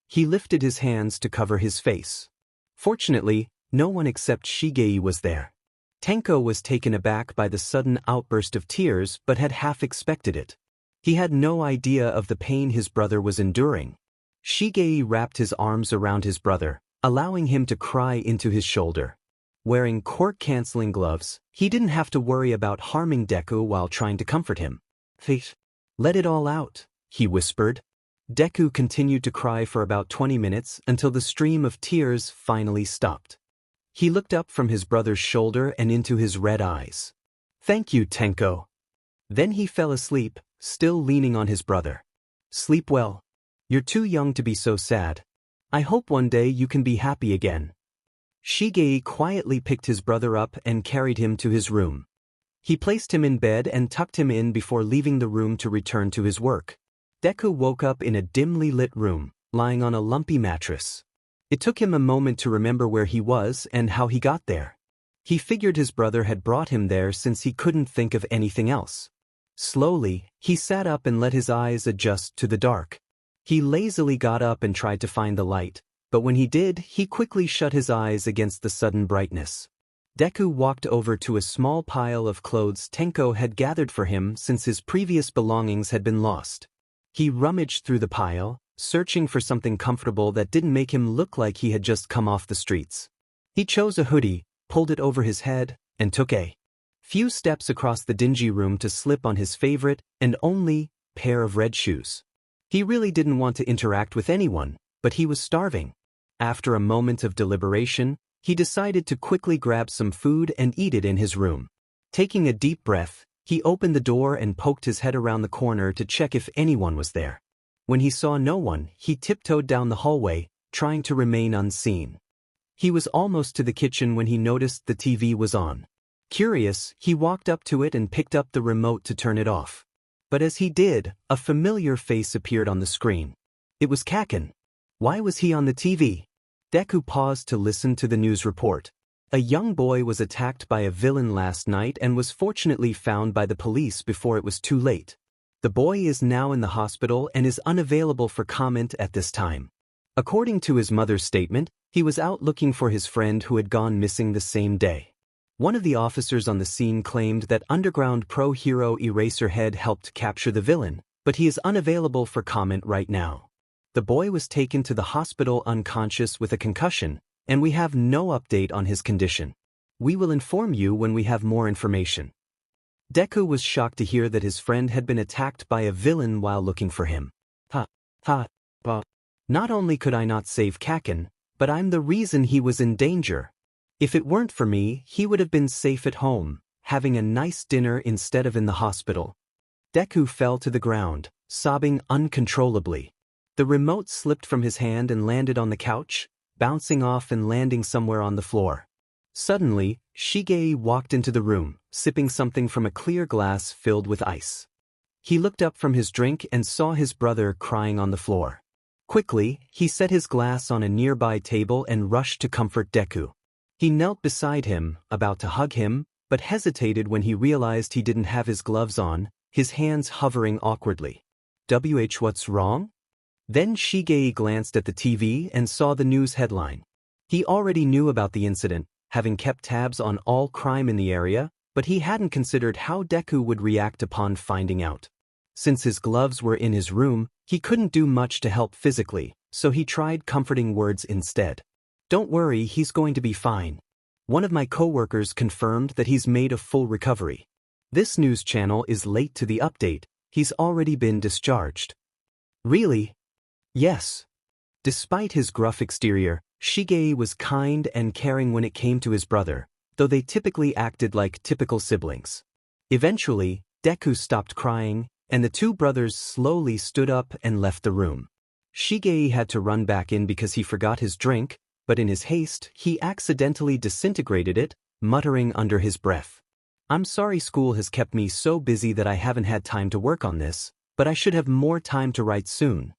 He lifted his hands to cover his face. Fortunately, no one except Shigei was there. Tenko was taken aback by the sudden outburst of tears but had half expected it. He had no idea of the pain his brother was enduring. Shigei wrapped his arms around his brother, allowing him to cry into his shoulder. Wearing quirk-canceling gloves, he didn't have to worry about harming Deku while trying to comfort him. "Let it all out," he whispered. Deku continued to cry for about 20 minutes until the stream of tears finally stopped. He looked up from his brother's shoulder and into his red eyes. "Thank you, Tenko." Then he fell asleep, still leaning on his brother. "Sleep well. You're too young to be so sad. I hope one day you can be happy again." Shigei quietly picked his brother up and carried him to his room. He placed him in bed and tucked him in before leaving the room to return to his work. Deku woke up in a dimly lit room, lying on a lumpy mattress. It took him a moment to remember where he was and how he got there. He figured his brother had brought him there since he couldn't think of anything else. Slowly, he sat up and let his eyes adjust to the dark. He lazily got up and tried to find the light, but when he did, he quickly shut his eyes against the sudden brightness. Deku walked over to a small pile of clothes Tenko had gathered for him since his previous belongings had been lost. He rummaged through the pile, searching for something comfortable that didn't make him look like he had just come off the streets. He chose a hoodie, pulled it over his head, and took a few steps across the dingy room to slip on his favorite and only pair of red shoes. He really didn't want to interact with anyone, but he was starving. After a moment of deliberation, he decided to quickly grab some food and eat it in his room. Taking a deep breath, he opened the door and poked his head around the corner to check if anyone was there. When he saw no one, he tiptoed down the hallway, trying to remain unseen. He was almost to the kitchen when he noticed the TV was on. Curious, he walked up to it and picked up the remote to turn it off. But as he did, a familiar face appeared on the screen. It was Kaken. Why was he on the TV? Deku paused to listen to the news report. A young boy was attacked by a villain last night and was fortunately found by the police before it was too late. The boy is now in the hospital and is unavailable for comment at this time. According to his mother's statement, he was out looking for his friend who had gone missing the same day. One of the officers on the scene claimed that underground pro-hero Eraserhead helped capture the villain, but he is unavailable for comment right now. The boy was taken to the hospital unconscious with a concussion, and we have no update on his condition. We will inform you when we have more information. Deku was shocked to hear that his friend had been attacked by a villain while looking for him. Not only could I not save Kaken, but I'm the reason he was in danger. If it weren't for me, he would have been safe at home, having a nice dinner instead of in the hospital. Deku fell to the ground, sobbing uncontrollably. The remote slipped from his hand and landed on the couch, bouncing off and landing somewhere on the floor. Suddenly, Shigei walked into the room, sipping something from a clear glass filled with ice. He looked up from his drink and saw his brother crying on the floor. Quickly, he set his glass on a nearby table and rushed to comfort Deku. He knelt beside him, about to hug him, but hesitated when he realized he didn't have his gloves on, his hands hovering awkwardly. What's wrong? Then Shigei glanced at the TV and saw the news headline. He already knew about the incident, having kept tabs on all crime in the area, but he hadn't considered how Deku would react upon finding out. Since his gloves were in his room, he couldn't do much to help physically, so he tried comforting words instead. "Don't worry, he's going to be fine. One of my co-workers confirmed that he's made a full recovery. This news channel is late to the update, he's already been discharged." "Really?" "Yes." Despite his gruff exterior, Shigei was kind and caring when it came to his brother, though they typically acted like typical siblings. Eventually, Deku stopped crying, and the two brothers slowly stood up and left the room. Shigei had to run back in because he forgot his drink, but in his haste, he accidentally disintegrated it, muttering under his breath, "I'm sorry, school has kept me so busy that I haven't had time to work on this, but I should have more time to write soon.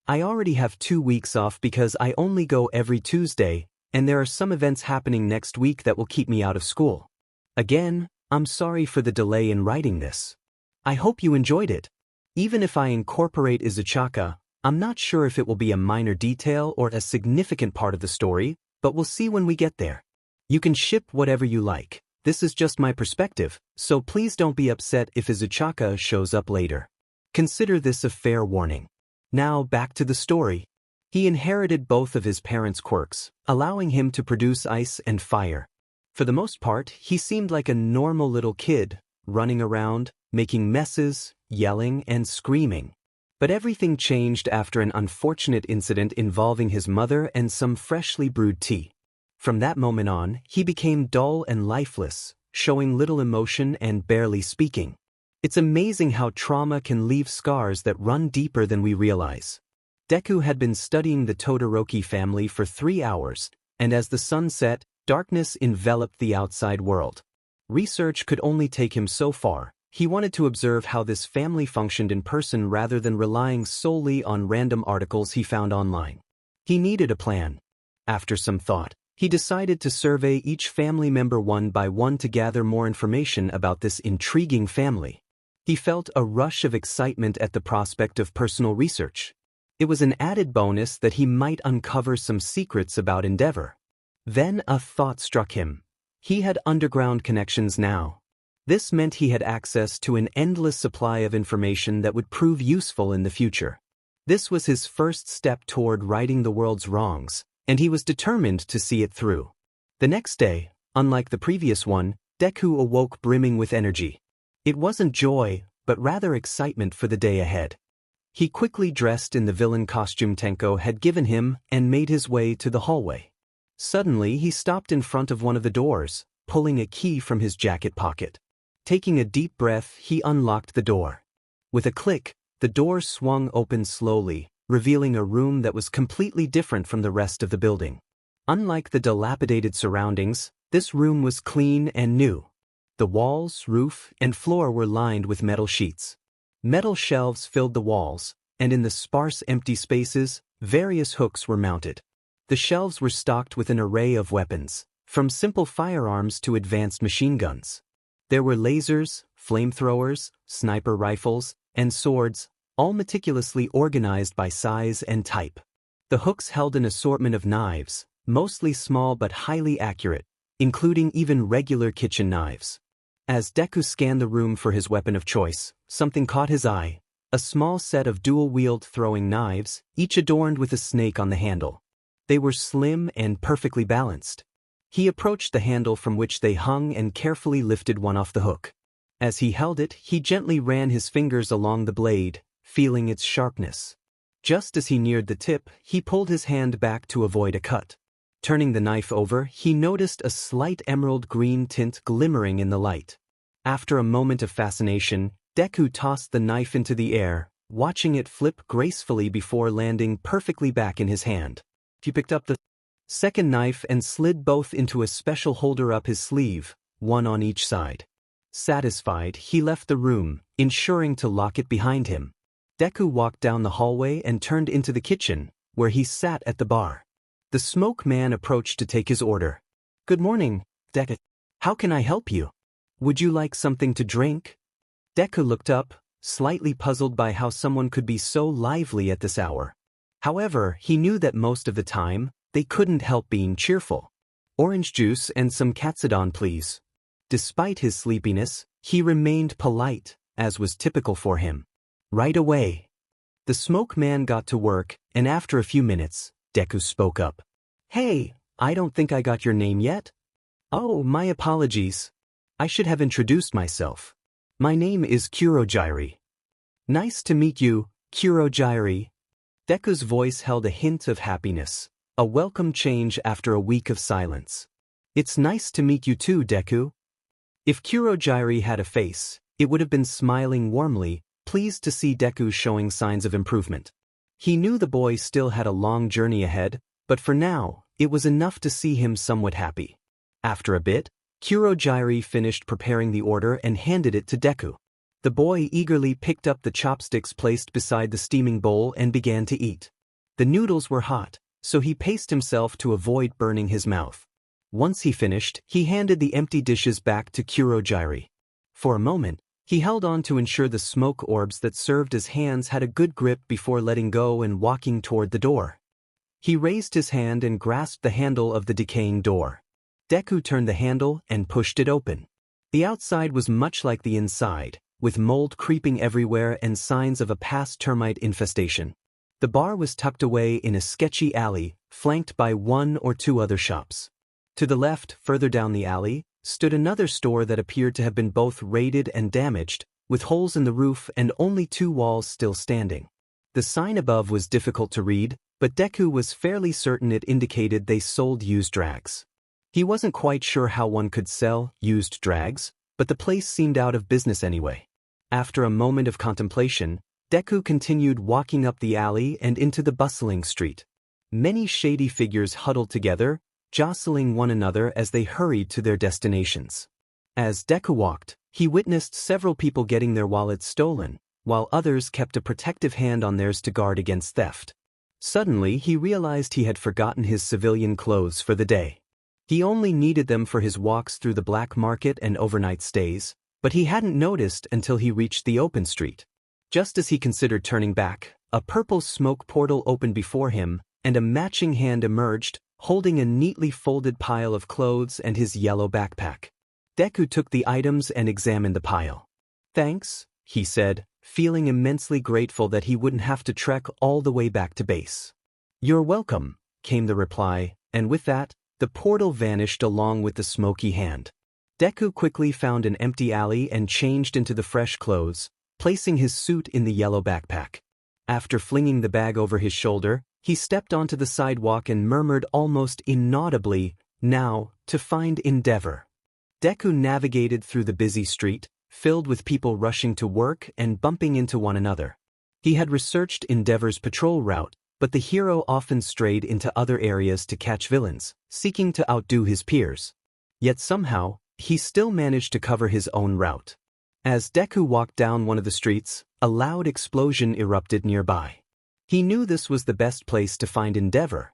I already have 2 weeks off because I only go every Tuesday, and there are some events happening next week that will keep me out of school. Again, I'm sorry for the delay in writing this. I hope you enjoyed it. Even if I incorporate Izuchaka, I'm not sure if it will be a minor detail or a significant part of the story, but we'll see when we get there. You can ship whatever you like. This is just my perspective, so please don't be upset if Izuchaka shows up later. Consider this a fair warning." Now back to the story. He inherited both of his parents' quirks, allowing him to produce ice and fire. For the most part, he seemed like a normal little kid, running around, making messes, yelling, and screaming. But everything changed after an unfortunate incident involving his mother and some freshly brewed tea. From that moment on, he became dull and lifeless, showing little emotion and barely speaking. It's amazing how trauma can leave scars that run deeper than we realize. Deku had been studying the Todoroki family for 3 hours, and as the sun set, darkness enveloped the outside world. Research could only take him so far. He wanted to observe how this family functioned in person rather than relying solely on random articles he found online. He needed a plan. After some thought, he decided to survey each family member one by one to gather more information about this intriguing family. He felt a rush of excitement at the prospect of personal research. It was an added bonus that he might uncover some secrets about Endeavor. Then a thought struck him. He had underground connections now. This meant he had access to an endless supply of information that would prove useful in the future. This was his first step toward righting the world's wrongs, and he was determined to see it through. The next day, unlike the previous one, Deku awoke brimming with energy. It wasn't joy, but rather excitement for the day ahead. He quickly dressed in the villain costume Tenko had given him and made his way to the hallway. Suddenly, he stopped in front of one of the doors, pulling a key from his jacket pocket. Taking a deep breath, he unlocked the door. With a click, the door swung open slowly, revealing a room that was completely different from the rest of the building. Unlike the dilapidated surroundings, this room was clean and new. The walls, roof, and floor were lined with metal sheets. Metal shelves filled the walls, and in the sparse empty spaces, various hooks were mounted. The shelves were stocked with an array of weapons, from simple firearms to advanced machine guns. There were lasers, flamethrowers, sniper rifles, and swords, all meticulously organized by size and type. The hooks held an assortment of knives, mostly small but highly accurate, including even regular kitchen knives. As Deku scanned the room for his weapon of choice, something caught his eye: a small set of dual-wield throwing knives, each adorned with a snake on the handle. They were slim and perfectly balanced. He approached the handle from which they hung and carefully lifted one off the hook. As he held it, he gently ran his fingers along the blade, feeling its sharpness. Just as he neared the tip, he pulled his hand back to avoid a cut. Turning the knife over, he noticed a slight emerald green tint glimmering in the light. After a moment of fascination, Deku tossed the knife into the air, watching it flip gracefully before landing perfectly back in his hand. He picked up the second knife and slid both into a special holder up his sleeve, one on each side. Satisfied, he left the room, ensuring to lock it behind him. Deku walked down the hallway and turned into the kitchen, where he sat at the bar. The smoke man approached to take his order. "Good morning, Deku. How can I help you? Would you like something to drink?" Deku looked up, slightly puzzled by how someone could be so lively at this hour. However, he knew that most of the time, they couldn't help being cheerful. Orange juice and some katsudon, please. Despite his sleepiness, he remained polite, as was typical for him. Right away. The smoke man got to work, and after a few minutes, Deku spoke up. Hey, I don't think I got your name yet? Oh, my apologies. I should have introduced myself. My name is Kurojiri. Nice to meet you, Kurojiri. Deku's voice held a hint of happiness, a welcome change after a week of silence. It's nice to meet you too, Deku. If Kurojiri had a face, it would have been smiling warmly, pleased to see Deku showing signs of improvement. He knew the boy still had a long journey ahead, but for now, it was enough to see him somewhat happy. After a bit, Kurojiri finished preparing the order and handed it to Deku. The boy eagerly picked up the chopsticks placed beside the steaming bowl and began to eat. The noodles were hot, so he paced himself to avoid burning his mouth. Once he finished, he handed the empty dishes back to Kurojiri. For a moment, he held on to ensure the smoke orbs that served as hands had a good grip before letting go and walking toward the door. He raised his hand and grasped the handle of the decaying door. Deku turned the handle and pushed it open. The outside was much like the inside, with mold creeping everywhere and signs of a past termite infestation. The bar was tucked away in a sketchy alley, flanked by one or two other shops. To the left, further down the alley, stood another store that appeared to have been both raided and damaged, with holes in the roof and only two walls still standing. The sign above was difficult to read, but Deku was fairly certain it indicated they sold used drags. He wasn't quite sure how one could sell used drags, but the place seemed out of business anyway. After a moment of contemplation, Deku continued walking up the alley and into the bustling street. Many shady figures huddled together, jostling one another as they hurried to their destinations. As Deku walked, he witnessed several people getting their wallets stolen, while others kept a protective hand on theirs to guard against theft. Suddenly, he realized he had forgotten his civilian clothes for the day. He only needed them for his walks through the black market and overnight stays, but he hadn't noticed until he reached the open street. Just as he considered turning back, a purple smoke portal opened before him, and a matching hand emerged, holding a neatly folded pile of clothes and his yellow backpack. Deku took the items and examined the pile. Thanks, he said, feeling immensely grateful that he wouldn't have to trek all the way back to base. You're welcome, came the reply, and with that, the portal vanished along with the smoky hand. Deku quickly found an empty alley and changed into the fresh clothes, placing his suit in the yellow backpack. After flinging the bag over his shoulder, he stepped onto the sidewalk and murmured almost inaudibly, "Now, to find Endeavor." Deku navigated through the busy street, filled with people rushing to work and bumping into one another. He had researched Endeavor's patrol route, but the hero often strayed into other areas to catch villains, seeking to outdo his peers. Yet somehow, he still managed to cover his own route. As Deku walked down one of the streets, a loud explosion erupted nearby. He knew this was the best place to find Endeavor.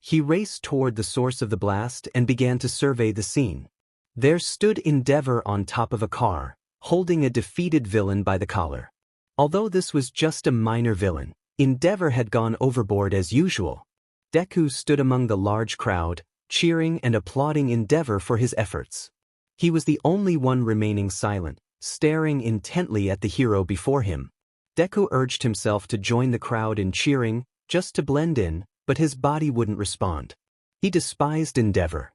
He raced toward the source of the blast and began to survey the scene. There stood Endeavor on top of a car, holding a defeated villain by the collar. Although this was just a minor villain, Endeavor had gone overboard as usual. Deku stood among the large crowd, cheering and applauding Endeavor for his efforts. He was the only one remaining silent, staring intently at the hero before him. Deku urged himself to join the crowd in cheering, just to blend in, but his body wouldn't respond. He despised Endeavor.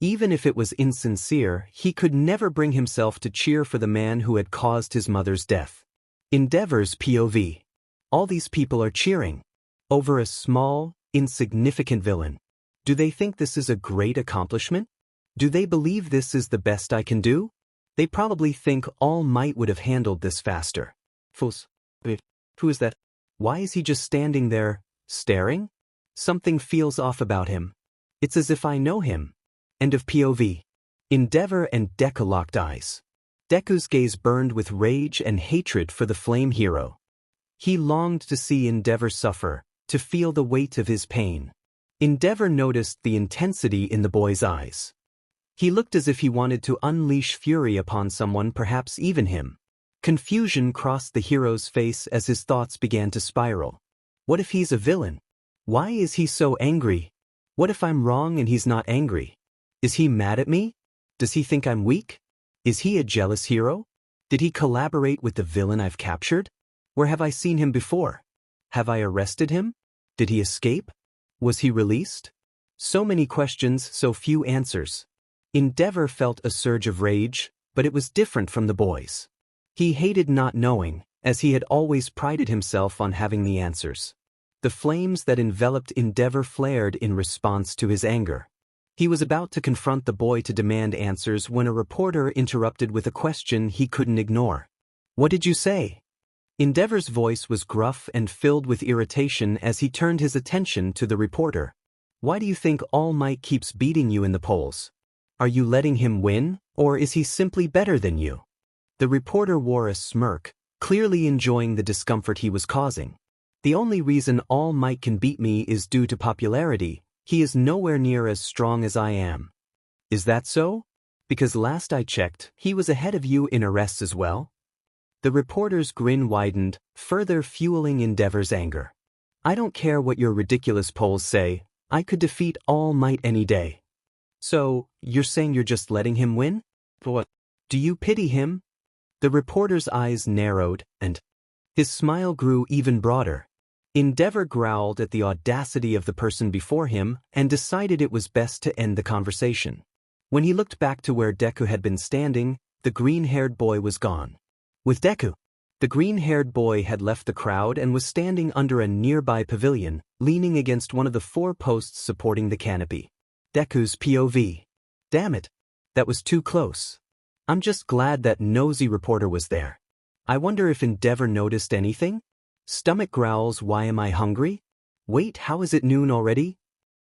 Even if it was insincere, he could never bring himself to cheer for the man who had caused his mother's death. Endeavor's POV. All these people are cheering over a small, insignificant villain. Do they think this is a great accomplishment? Do they believe this is the best I can do? They probably think All Might would have handled this faster. Fools. Who is that? Why is he just standing there, staring? Something feels off about him. It's as if I know him. End of POV. Endeavor and Deku locked eyes. Deku's gaze burned with rage and hatred for the flame hero. He longed to see Endeavor suffer, to feel the weight of his pain. Endeavor noticed the intensity in the boy's eyes. He looked as if he wanted to unleash fury upon someone, perhaps even him. Confusion crossed the hero's face as his thoughts began to spiral. What if he's a villain? Why is he so angry? What if I'm wrong and he's not angry? Is he mad at me? Does he think I'm weak? Is he a jealous hero? Did he collaborate with the villain I've captured? Where have I seen him before? Have I arrested him? Did he escape? Was he released? So many questions, so few answers. Endeavor felt a surge of rage, but it was different from the boys. He hated not knowing, as he had always prided himself on having the answers. The flames that enveloped Endeavor flared in response to his anger. He was about to confront the boy to demand answers when a reporter interrupted with a question he couldn't ignore. "What did you say?" Endeavor's voice was gruff and filled with irritation as he turned his attention to the reporter. "Why do you think All Might keeps beating you in the polls? Are you letting him win, or is he simply better than you?" The reporter wore a smirk, clearly enjoying the discomfort he was causing. "The only reason All Might can beat me is due to popularity. He is nowhere near as strong as I am." "Is that so? Because last I checked, he was ahead of you in arrests as well?" The reporter's grin widened, further fueling Endeavor's anger. "I don't care what your ridiculous polls say, I could defeat All Might any day." "So, you're saying you're just letting him win? What? Do you pity him?" The reporter's eyes narrowed, and his smile grew even broader. Endeavor growled at the audacity of the person before him and decided it was best to end the conversation. When he looked back to where Deku had been standing, the green-haired boy was gone. With Deku, the green-haired boy had left the crowd and was standing under a nearby pavilion, leaning against one of the 4 posts supporting the canopy. Deku's POV. Damn it. That was too close. I'm just glad that nosy reporter was there. I wonder if Endeavor noticed anything? Stomach growls, "Why am I hungry? Wait, how is it noon already?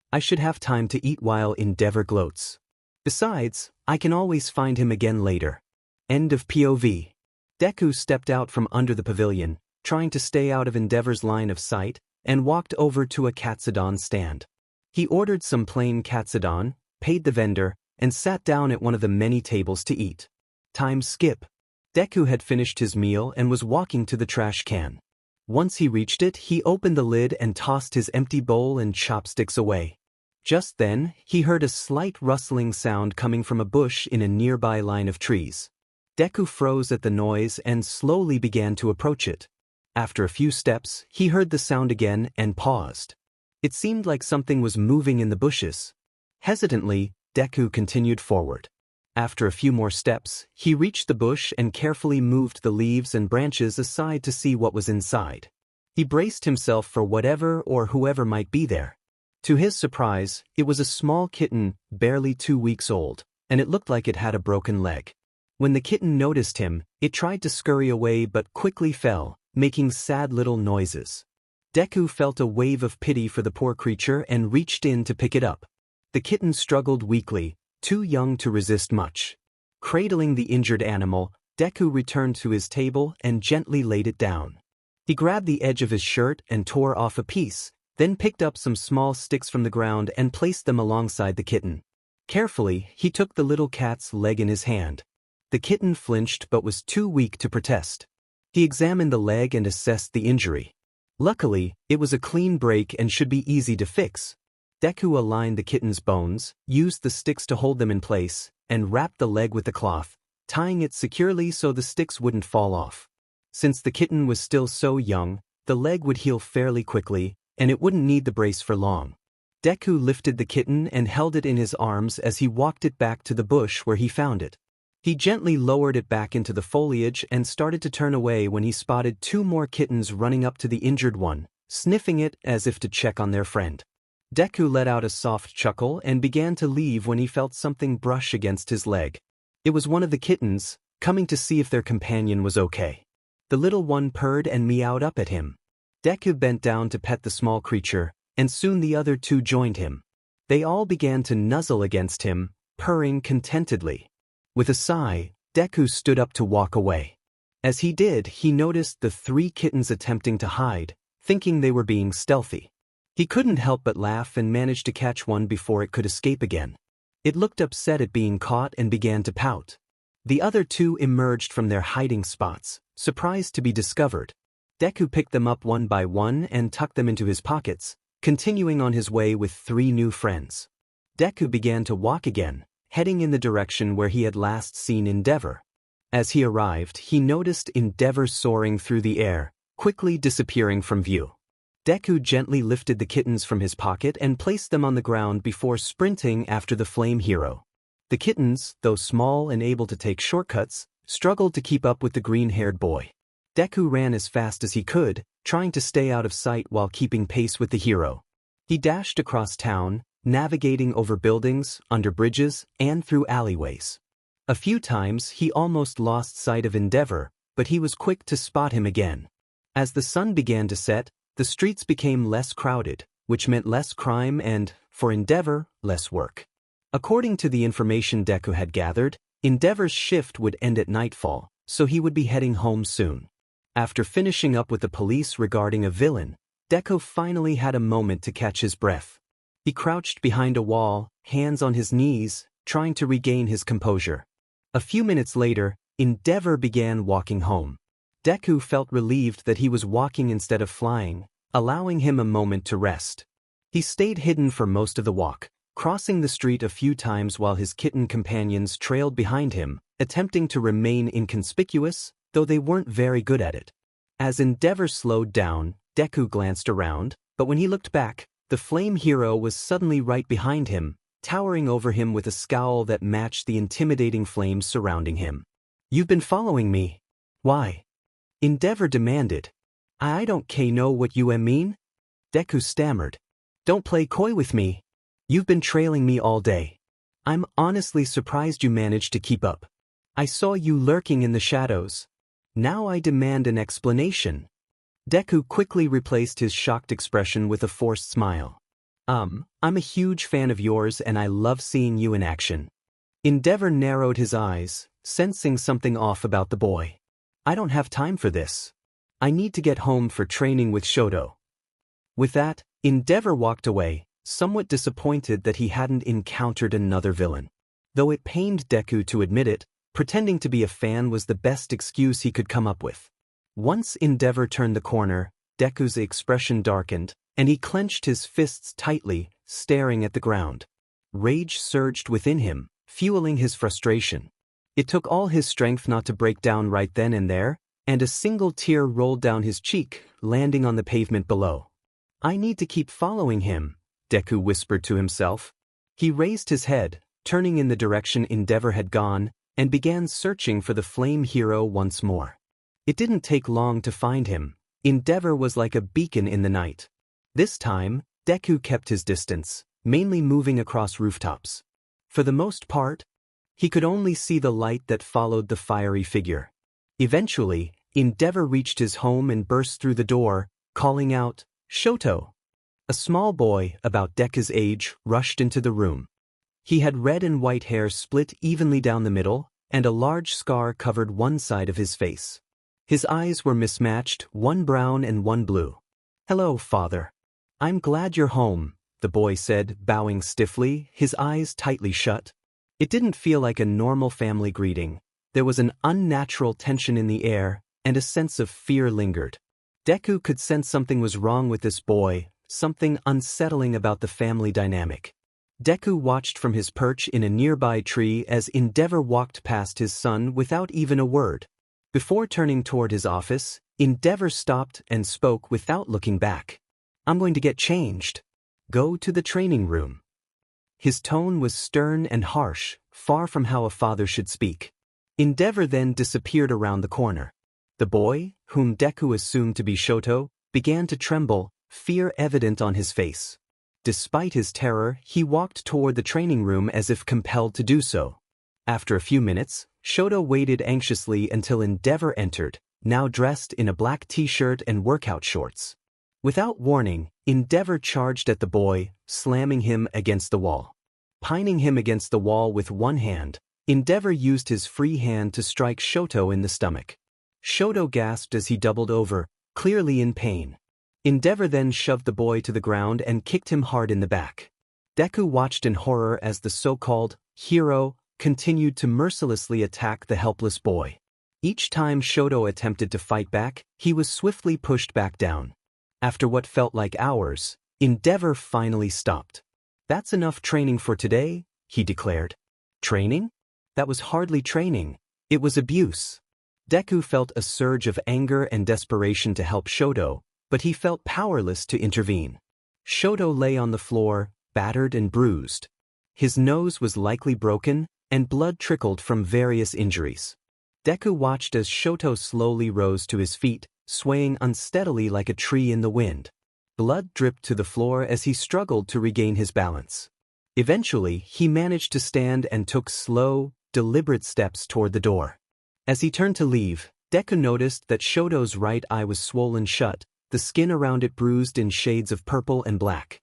I should have time to eat," while Endeavor gloats. "Besides, I can always find him again later." End of POV. Deku stepped out from under the pavilion, trying to stay out of Endeavor's line of sight, and walked over to a katsudon stand. He ordered some plain katsudon, paid the vendor, and sat down at one of the many tables to eat. Time skip. Deku had finished his meal and was walking to the trash can. Once he reached it, he opened the lid and tossed his empty bowl and chopsticks away. Just then, he heard a slight rustling sound coming from a bush in a nearby line of trees. Deku froze at the noise and slowly began to approach it. After a few steps, he heard the sound again and paused. It seemed like something was moving in the bushes. Hesitantly, Deku continued forward. After a few more steps, he reached the bush and carefully moved the leaves and branches aside to see what was inside. He braced himself for whatever or whoever might be there. To his surprise, it was a small kitten, barely 2 weeks old, and it looked like it had a broken leg. When the kitten noticed him, it tried to scurry away but quickly fell, making sad little noises. Deku felt a wave of pity for the poor creature and reached in to pick it up. The kitten struggled weakly, too young to resist much. Cradling the injured animal, Deku returned to his table and gently laid it down. He grabbed the edge of his shirt and tore off a piece, then picked up some small sticks from the ground and placed them alongside the kitten. Carefully, he took the little cat's leg in his hand. The kitten flinched but was too weak to protest. He examined the leg and assessed the injury. Luckily, it was a clean break and should be easy to fix. Deku aligned the kitten's bones, used the sticks to hold them in place, and wrapped the leg with the cloth, tying it securely so the sticks wouldn't fall off. Since the kitten was still so young, the leg would heal fairly quickly, and it wouldn't need the brace for long. Deku lifted the kitten and held it in his arms as he walked it back to the bush where he found it. He gently lowered it back into the foliage and started to turn away when he spotted 2 more kittens running up to the injured one, sniffing it as if to check on their friend. Deku let out a soft chuckle and began to leave when he felt something brush against his leg. It was one of the kittens, coming to see if their companion was okay. The little one purred and meowed up at him. Deku bent down to pet the small creature, and soon the other 2 joined him. They all began to nuzzle against him, purring contentedly. With a sigh, Deku stood up to walk away. As he did, he noticed the 3 kittens attempting to hide, thinking they were being stealthy. He couldn't help but laugh and managed to catch one before it could escape again. It looked upset at being caught and began to pout. The other 2 emerged from their hiding spots, surprised to be discovered. Deku picked them up one by one and tucked them into his pockets, continuing on his way with 3 new friends. Deku began to walk again, heading in the direction where he had last seen Endeavor. As he arrived, he noticed Endeavor soaring through the air, quickly disappearing from view. Deku gently lifted the kittens from his pocket and placed them on the ground before sprinting after the flame hero. The kittens, though small and able to take shortcuts, struggled to keep up with the green-haired boy. Deku ran as fast as he could, trying to stay out of sight while keeping pace with the hero. He dashed across town, navigating over buildings, under bridges, and through alleyways. A few times he almost lost sight of Endeavor, but he was quick to spot him again. As the sun began to set, the streets became less crowded, which meant less crime and, for Endeavor, less work. According to the information Deku had gathered, Endeavor's shift would end at nightfall, so he would be heading home soon. After finishing up with the police regarding a villain, Deku finally had a moment to catch his breath. He crouched behind a wall, hands on his knees, trying to regain his composure. A few minutes later, Endeavor began walking home. Deku felt relieved that he was walking instead of flying, allowing him a moment to rest. He stayed hidden for most of the walk, crossing the street a few times while his kitten companions trailed behind him, attempting to remain inconspicuous, though they weren't very good at it. As Endeavor slowed down, Deku glanced around, but when he looked back, the flame hero was suddenly right behind him, towering over him with a scowl that matched the intimidating flames surrounding him. "You've been following me. Why?" Endeavor demanded. "I don't know what you mean?" Deku stammered. "Don't play coy with me. You've been trailing me all day. I'm honestly surprised you managed to keep up. I saw you lurking in the shadows. Now I demand an explanation." Deku quickly replaced his shocked expression with a forced smile. I'm a huge fan of yours and I love seeing you in action." Endeavor narrowed his eyes, sensing something off about the boy. "I don't have time for this. I need to get home for training with Shoto." With that, Endeavor walked away, somewhat disappointed that he hadn't encountered another villain. Though it pained Deku to admit it, pretending to be a fan was the best excuse he could come up with. Once Endeavor turned the corner, Deku's expression darkened, and he clenched his fists tightly, staring at the ground. Rage surged within him, fueling his frustration. It took all his strength not to break down right then and there, and a single tear rolled down his cheek, landing on the pavement below. "I need to keep following him," Deku whispered to himself. He raised his head, turning in the direction Endeavor had gone, and began searching for the flame hero once more. It didn't take long to find him. Endeavor was like a beacon in the night. This time, Deku kept his distance, mainly moving across rooftops. For the most part, he could only see the light that followed the fiery figure. Eventually, Endeavor reached his home and burst through the door, calling out, "Shoto!" A small boy, about Deku's age, rushed into the room. He had red and white hair split evenly down the middle, and a large scar covered one side of his face. His eyes were mismatched, one brown and one blue. "Hello, father. I'm glad you're home," the boy said, bowing stiffly, his eyes tightly shut. It didn't feel like a normal family greeting. There was an unnatural tension in the air, and a sense of fear lingered. Deku could sense something was wrong with this boy, something unsettling about the family dynamic. Deku watched from his perch in a nearby tree as Endeavor walked past his son without even a word. Before turning toward his office, Endeavor stopped and spoke without looking back. "I'm going to get changed. Go to the training room." His tone was stern and harsh, far from how a father should speak. Endeavor then disappeared around the corner. The boy, whom Deku assumed to be Shoto, began to tremble, fear evident on his face. Despite his terror, he walked toward the training room as if compelled to do so. After a few minutes, Shoto waited anxiously until Endeavor entered, now dressed in a black t-shirt and workout shorts. Without warning, Endeavor charged at the boy, slamming him against the wall. Pining him against the wall with one hand, Endeavor used his free hand to strike Shoto in the stomach. Shoto gasped as he doubled over, clearly in pain. Endeavor then shoved the boy to the ground and kicked him hard in the back. Deku watched in horror as the so-called hero continued to mercilessly attack the helpless boy. Each time Shoto attempted to fight back, he was swiftly pushed back down. After what felt like hours, Endeavor finally stopped. "That's enough training for today," he declared. Training? That was hardly training. It was abuse. Deku felt a surge of anger and desperation to help Shoto, but he felt powerless to intervene. Shoto lay on the floor, battered and bruised. His nose was likely broken, and blood trickled from various injuries. Deku watched as Shoto slowly rose to his feet, swaying unsteadily like a tree in the wind. Blood dripped to the floor as he struggled to regain his balance. Eventually, he managed to stand and took slow, deliberate steps toward the door. As he turned to leave, Deku noticed that Shoto's right eye was swollen shut, the skin around it bruised in shades of purple and black.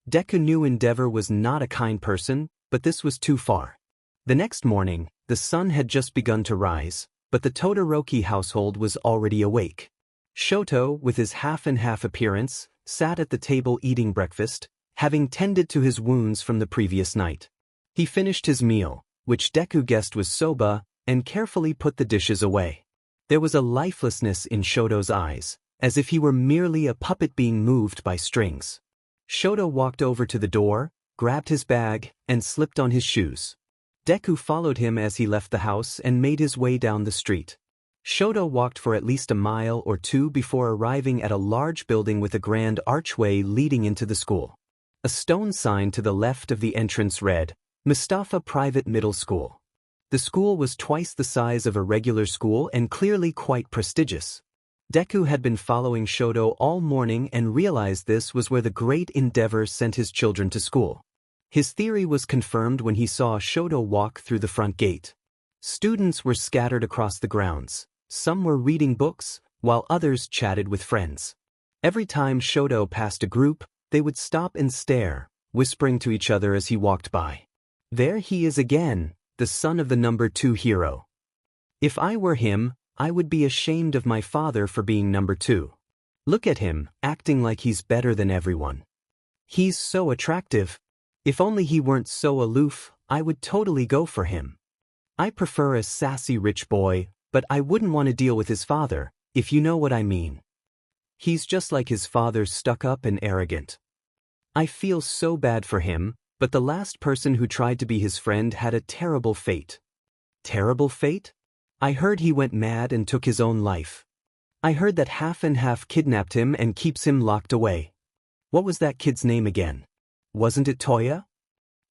Deku knew Endeavor was not a kind person, but this was too far. The next morning, the sun had just begun to rise, but the Todoroki household was already awake. Shoto, with his half-and-half appearance, sat at the table eating breakfast, having tended to his wounds from the previous night. He finished his meal, which Deku guessed was soba, and carefully put the dishes away. There was a lifelessness in Shoto's eyes, as if he were merely a puppet being moved by strings. Shoto walked over to the door, grabbed his bag, and slipped on his shoes. Deku followed him as he left the house and made his way down the street. Shoto walked for at least a mile or two before arriving at a large building with a grand archway leading into the school. A stone sign to the left of the entrance read, "Mustafa Private Middle School." The school was twice the size of a regular school and clearly quite prestigious. Deku had been following Shoto all morning and realized this was where the great Endeavor sent his children to school. His theory was confirmed when he saw Shoto walk through the front gate. Students were scattered across the grounds. Some were reading books, while others chatted with friends. Every time Shoto passed a group, they would stop and stare, whispering to each other as he walked by. "There he is again, the son of the number 2 hero. If I were him, I would be ashamed of my father for being number 2. Look at him, acting like he's better than everyone. He's so attractive. If only he weren't so aloof, I would totally go for him. I prefer a sassy rich boy, but I wouldn't want to deal with his father, if you know what I mean. He's just like his father, stuck up and arrogant. I feel so bad for him, but the last person who tried to be his friend had a terrible fate." "Terrible fate? I heard he went mad and took his own life. I heard that Half and Half kidnapped him and keeps him locked away. What was that kid's name again? Wasn't it Toya?"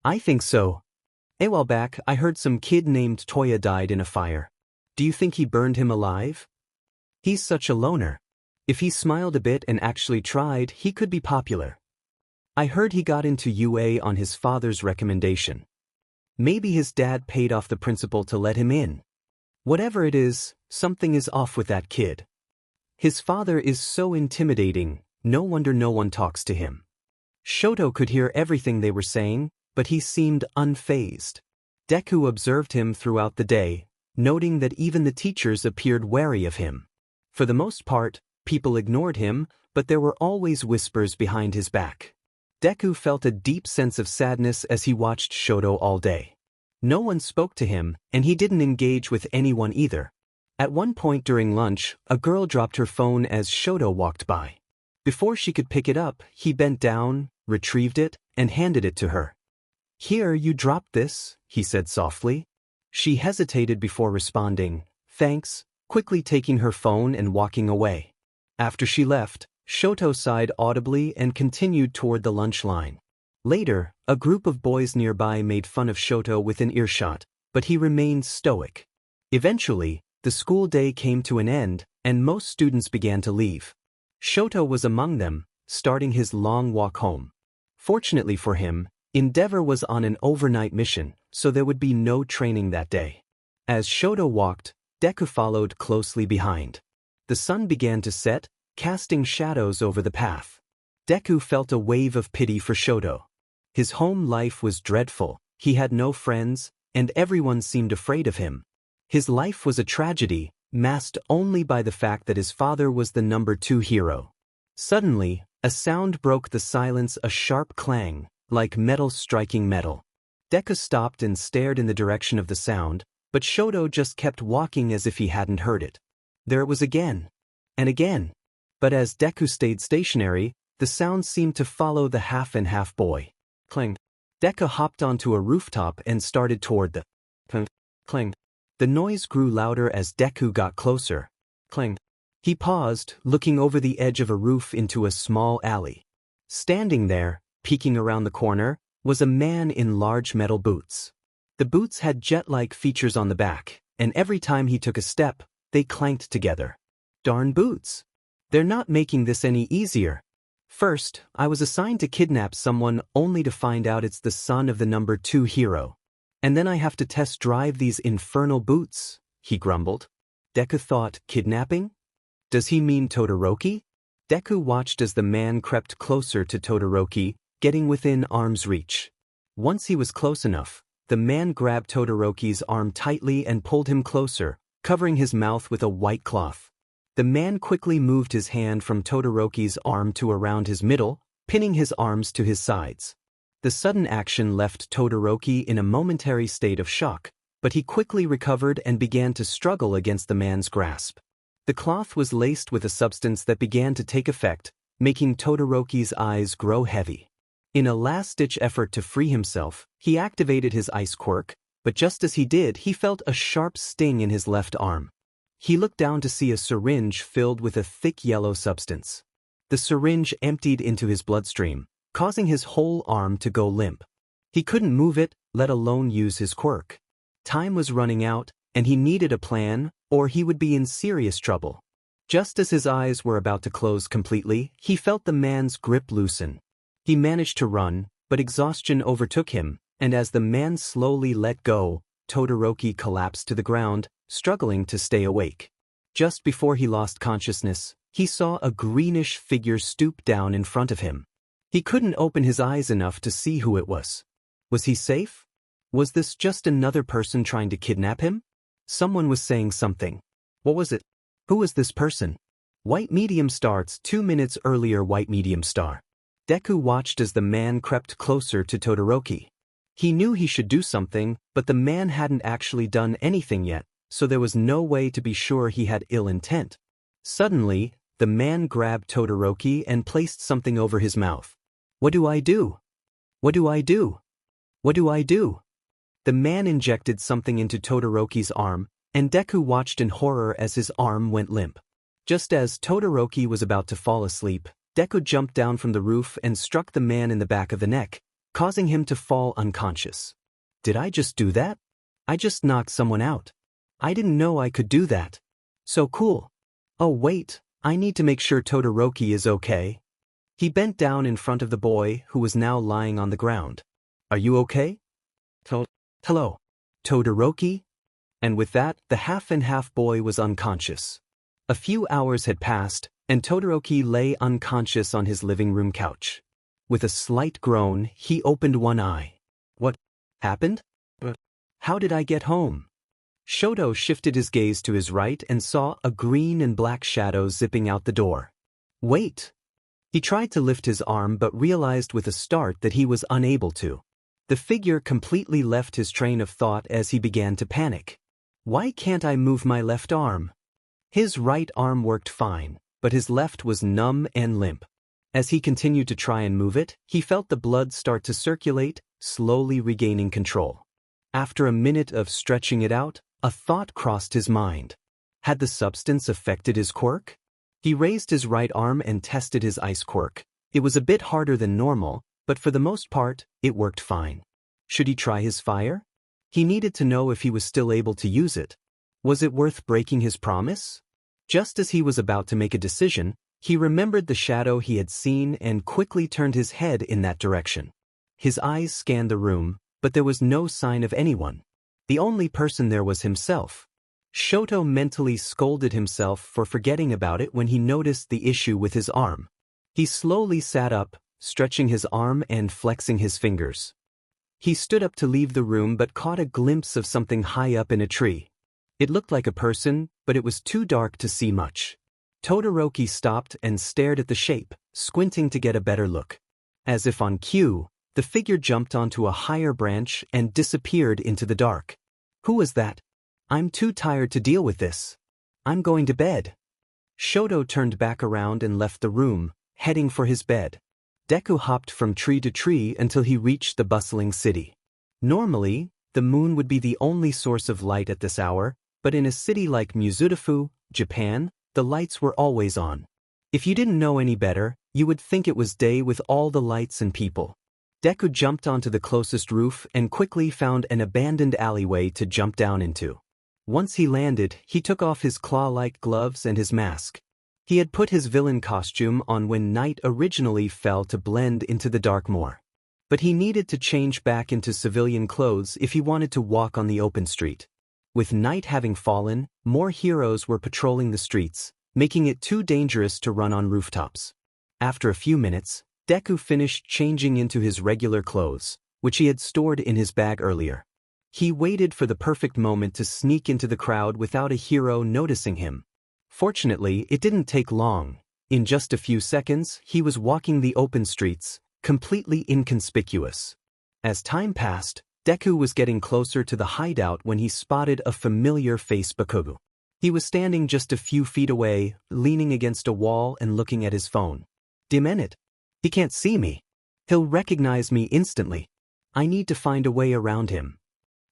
"I think so. A while back, I heard some kid named Toya died in a fire. Do you think he burned him alive? He's such a loner. If he smiled a bit and actually tried, he could be popular. I heard he got into UA on his father's recommendation. Maybe his dad paid off the principal to let him in. Whatever it is, something is off with that kid. His father is so intimidating, no wonder no one talks to him." Shoto could hear everything they were saying, but he seemed unfazed. Deku observed him throughout the day, noting that even the teachers appeared wary of him. For the most part, people ignored him, but there were always whispers behind his back. Deku felt a deep sense of sadness as he watched Shoto all day. No one spoke to him, and he didn't engage with anyone either. At one point during lunch, a girl dropped her phone as Shoto walked by. Before she could pick it up, he bent down, retrieved it, and handed it to her. "Here, you dropped this," he said softly. She hesitated before responding, "Thanks," quickly taking her phone and walking away. After she left, Shoto sighed audibly and continued toward the lunch line. Later, a group of boys nearby made fun of Shoto within earshot, but he remained stoic. Eventually, the school day came to an end, and most students began to leave. Shoto was among them, starting his long walk home. Fortunately for him, Endeavor was on an overnight mission, so there would be no training that day. As Shoto walked, Deku followed closely behind. The sun began to set, casting shadows over the path. Deku felt a wave of pity for Shoto. His home life was dreadful, he had no friends, and everyone seemed afraid of him. His life was a tragedy, masked only by the fact that his father was the number 2 hero. Suddenly, a sound broke the silence, a sharp clang, like metal striking metal. Deku stopped and stared in the direction of the sound, but Shoto just kept walking as if he hadn't heard it. There it was again. And again. But as Deku stayed stationary, The sound seemed to follow the half-and-half boy. Clang. Deku hopped onto a rooftop and started toward the clang. The noise grew louder as Deku got closer. Clang. He paused, looking over the edge of a roof into a small alley. Standing there, peeking around the corner, was a man in large metal boots. The boots had jet-like features on the back, and every time he took a step, they clanked together. Darn boots. They're not making this any easier. First, I was assigned to kidnap someone only to find out it's the son of the number 2 hero. And then I have to test drive these infernal boots, he grumbled. Deku thought, kidnapping? Does he mean Todoroki? Deku watched as the man crept closer to Todoroki, getting within arm's reach. Once he was close enough, the man grabbed Todoroki's arm tightly and pulled him closer, covering his mouth with a white cloth. The man quickly moved his hand from Todoroki's arm to around his middle, pinning his arms to his sides. The sudden action left Todoroki in a momentary state of shock, but he quickly recovered and began to struggle against the man's grasp. The cloth was laced with a substance that began to take effect, making Todoroki's eyes grow heavy. In a last-ditch effort to free himself, he activated his ice quirk, but just as he did, he felt a sharp sting in his left arm. He looked down to see a syringe filled with a thick yellow substance. The syringe emptied into his bloodstream, causing his whole arm to go limp. He couldn't move it, let alone use his quirk. Time was running out, and he needed a plan, or he would be in serious trouble. Just as his eyes were about to close completely, he felt the man's grip loosen. He managed to run, but exhaustion overtook him, and as the man slowly let go, Todoroki collapsed to the ground, struggling to stay awake. Just before he lost consciousness, he saw a greenish figure stoop down in front of him. He couldn't open his eyes enough to see who it was. Was he safe? Was this just another person trying to kidnap him? Someone was saying something. What was it? Who was this person? White medium starts 2 minutes earlier. White medium star. Deku watched as the man crept closer to Todoroki. He knew he should do something, but the man hadn't actually done anything yet, so there was no way to be sure he had ill intent. Suddenly, the man grabbed Todoroki and placed something over his mouth. What do I do? What do I do? What do I do? The man injected something into Todoroki's arm, and Deku watched in horror as his arm went limp. Just as Todoroki was about to fall asleep, Deku jumped down from the roof and struck the man in the back of the neck, causing him to fall unconscious. Did I just do that? I just knocked someone out. I didn't know I could do that. So cool. Oh wait, I need to make sure Todoroki is okay. He bent down in front of the boy who was now lying on the ground. Are you okay? Hello. Todoroki? And with that, the half-and-half boy was unconscious. A few hours had passed, and Todoroki lay unconscious on his living room couch. With a slight groan, he opened one eye. What happened? How did I get home? Shoto shifted his gaze to his right and saw a green and black shadow zipping out the door. Wait! He tried to lift his arm but realized with a start that he was unable to. The figure completely left his train of thought as he began to panic. Why can't I move my left arm? His right arm worked fine, but his left was numb and limp. As he continued to try and move it, he felt the blood start to circulate, slowly regaining control. After a minute of stretching it out, a thought crossed his mind. Had the substance affected his quirk? He raised his right arm and tested his ice quirk. It was a bit harder than normal, but for the most part, it worked fine. Should he try his fire? He needed to know if he was still able to use it. Was it worth breaking his promise? Just as he was about to make a decision, he remembered the shadow he had seen and quickly turned his head in that direction. His eyes scanned the room, but there was no sign of anyone. The only person there was himself. Shoto mentally scolded himself for forgetting about it when he noticed the issue with his arm. He slowly sat up, stretching his arm and flexing his fingers. He stood up to leave the room but caught a glimpse of something high up in a tree. It looked like a person, but it was too dark to see much. Todoroki stopped and stared at the shape, squinting to get a better look. As if on cue, the figure jumped onto a higher branch and disappeared into the dark. Who was that? I'm too tired to deal with this. I'm going to bed. Shoto turned back around and left the room, heading for his bed. Deku hopped from tree to tree until he reached the bustling city. Normally, the moon would be the only source of light at this hour, but in a city like Mizudafu, Japan, the lights were always on. If you didn't know any better, you would think it was day with all the lights and people. Deku jumped onto the closest roof and quickly found an abandoned alleyway to jump down into. Once he landed, he took off his claw-like gloves and his mask. He had put his villain costume on when night originally fell to blend into the dark more. But he needed to change back into civilian clothes if he wanted to walk on the open street. With night having fallen, more heroes were patrolling the streets, making it too dangerous to run on rooftops. After a few minutes, Deku finished changing into his regular clothes, which he had stored in his bag earlier. He waited for the perfect moment to sneak into the crowd without a hero noticing him. Fortunately, it didn't take long. In just a few seconds, he was walking the open streets, completely inconspicuous. As time passed, Deku was getting closer to the hideout when he spotted a familiar face Bakugo. He was standing just a few feet away, leaning against a wall and looking at his phone. Damn it! He can't see me. He'll recognize me instantly. I need to find a way around him.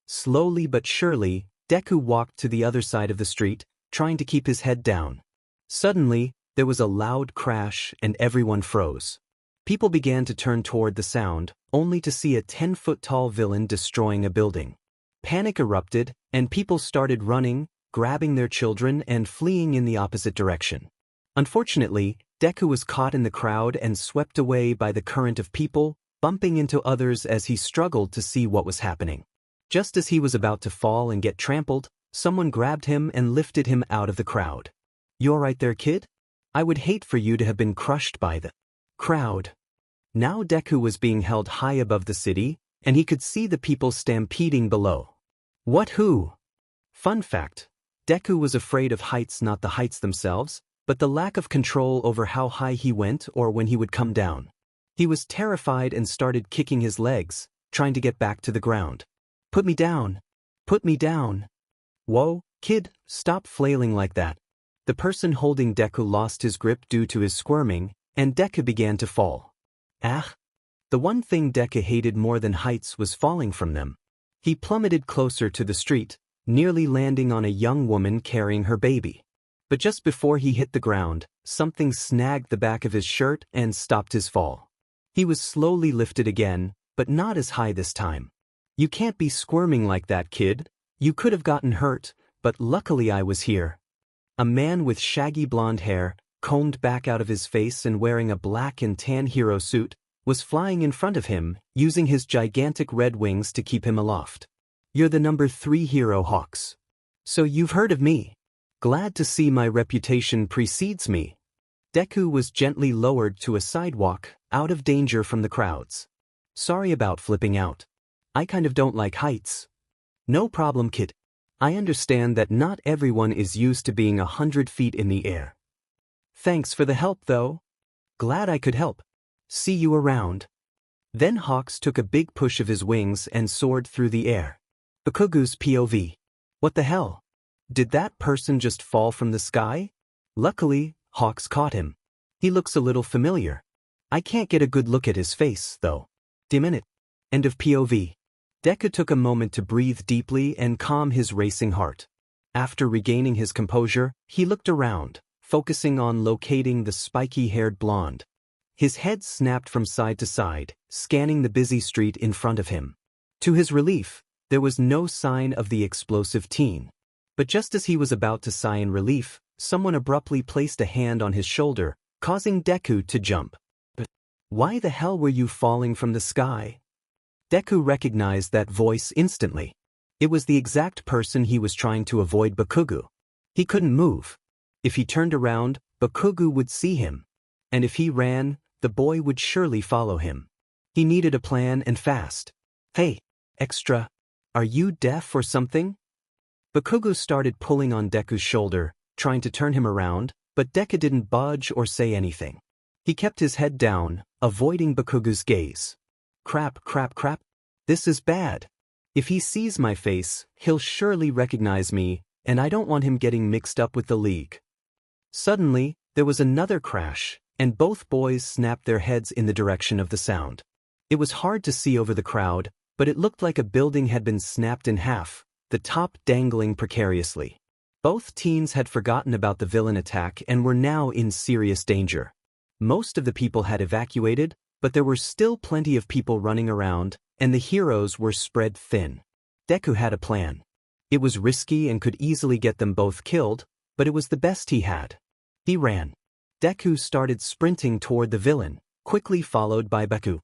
Slowly but surely, Deku walked to the other side of the street, trying to keep his head down. Suddenly, there was a loud crash and everyone froze. People began to turn toward the sound, only to see a 10-foot-tall villain destroying a building. Panic erupted, and people started running, grabbing their children and fleeing in the opposite direction. Unfortunately, Deku was caught in the crowd and swept away by the current of people, bumping into others as he struggled to see what was happening. Just as he was about to fall and get trampled, someone grabbed him and lifted him out of the crowd. "You all right there, kid? I would hate for you to have been crushed by the crowd." Now Deku was being held high above the city, and he could see the people stampeding below. What who? Fun fact, Deku was afraid of heights, not the heights themselves, but the lack of control over how high he went or when he would come down. He was terrified and started kicking his legs, trying to get back to the ground. "Put me down! Put me down!" "Whoa, kid, stop flailing like that." The person holding Deku lost his grip due to his squirming, and Deku began to fall. The one thing Deku hated more than heights was falling from them. He plummeted closer to the street, nearly landing on a young woman carrying her baby. But just before he hit the ground, something snagged the back of his shirt and stopped his fall. He was slowly lifted again, but not as high this time. "You can't be squirming like that, kid. You could have gotten hurt, but luckily I was here." A man with shaggy blonde hair, combed back out of his face and wearing a black and tan hero suit, was flying in front of him, using his gigantic red wings to keep him aloft. "You're the number 3 hero, Hawks. So you've heard of me. Glad to see my reputation precedes me." Deku was gently lowered to a sidewalk, out of danger from the crowds. "Sorry about flipping out. I kind of don't like heights." "No problem, kid. I understand that not everyone is used to being 100 feet in the air. Thanks for the help, though. Glad I could help. See you around." Then Hawks took a big push of his wings and soared through the air. Bakugo's POV. What the hell? Did that person just fall from the sky? Luckily, Hawks caught him. He looks a little familiar. I can't get a good look at his face, though. Minute. End of POV. Deku took a moment to breathe deeply and calm his racing heart. After regaining his composure, he looked around, focusing on locating the spiky-haired blonde. His head snapped from side to side, scanning the busy street in front of him. To his relief, there was no sign of the explosive teen. But just as he was about to sigh in relief, someone abruptly placed a hand on his shoulder, causing Deku to jump. "But why the hell were you falling from the sky?" Deku recognized that voice instantly. It was the exact person he was trying to avoid, Bakugo. He couldn't move. If he turned around, Bakugo would see him. And if he ran, the boy would surely follow him. He needed a plan, and fast. "Hey, extra, are you deaf or something?" Bakugo started pulling on Deku's shoulder, trying to turn him around, but Deku didn't budge or say anything. He kept his head down, avoiding Bakugo's gaze. Crap. This is bad. If he sees my face, he'll surely recognize me, and I don't want him getting mixed up with the League. Suddenly, there was another crash, and both boys snapped their heads in the direction of the sound. It was hard to see over the crowd, but it looked like a building had been snapped in half, the top dangling precariously. Both teens had forgotten about the villain attack and were now in serious danger. Most of the people had evacuated, but there were still plenty of people running around, and the heroes were spread thin. Deku had a plan. It was risky and could easily get them both killed, but it was the best he had. He ran. Deku started sprinting toward the villain, quickly followed by Baku.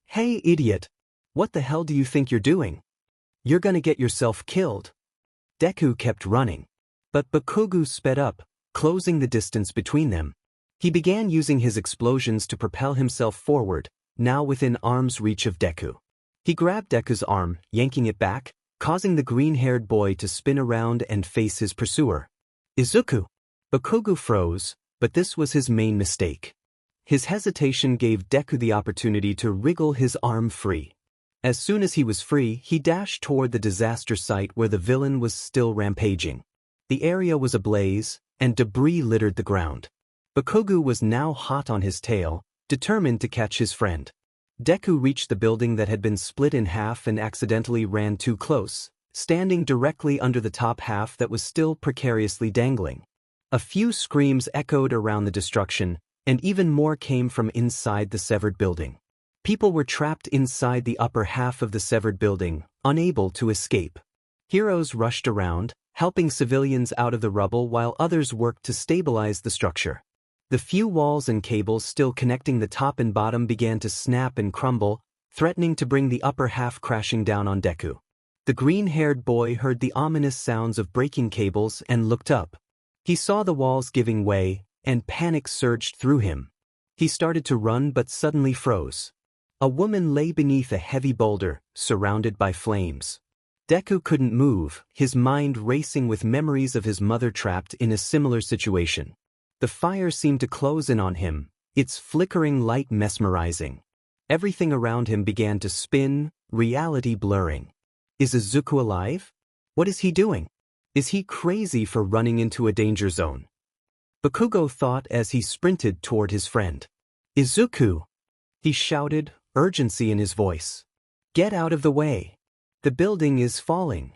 "Hey, idiot! What the hell do you think you're doing? You're gonna get yourself killed." Deku kept running. But Bakugo sped up, closing the distance between them. He began using his explosions to propel himself forward, now within arm's reach of Deku. He grabbed Deku's arm, yanking it back, causing the green-haired boy to spin around and face his pursuer. Izuku! Bakugo froze, but this was his main mistake. His hesitation gave Deku the opportunity to wriggle his arm free. As soon as he was free, he dashed toward the disaster site where the villain was still rampaging. The area was ablaze, and debris littered the ground. Bakugo was now hot on his tail, determined to catch his friend. Deku reached the building that had been split in half and accidentally ran too close, standing directly under the top half that was still precariously dangling. A few screams echoed around the destruction, and even more came from inside the severed building. People were trapped inside the upper half of the severed building, unable to escape. Heroes rushed around, helping civilians out of the rubble while others worked to stabilize the structure. The few walls and cables still connecting the top and bottom began to snap and crumble, threatening to bring the upper half crashing down on Deku. The green-haired boy heard the ominous sounds of breaking cables and looked up. He saw the walls giving way, and panic surged through him. He started to run but suddenly froze. A woman lay beneath a heavy boulder, surrounded by flames. Deku couldn't move, his mind racing with memories of his mother trapped in a similar situation. The fire seemed to close in on him, its flickering light mesmerizing. Everything around him began to spin, reality blurring. Is Izuku alive? What is he doing? Is he crazy for running into a danger zone? Bakugo thought as he sprinted toward his friend. Izuku! He shouted, urgency in his voice. Get out of the way! The building is falling.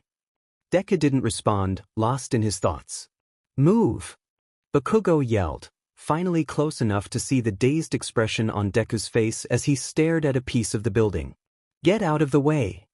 Deku didn't respond, lost in his thoughts. Move! Bakugo yelled, finally close enough to see the dazed expression on Deku's face as he stared at a piece of the building. Get out of the way!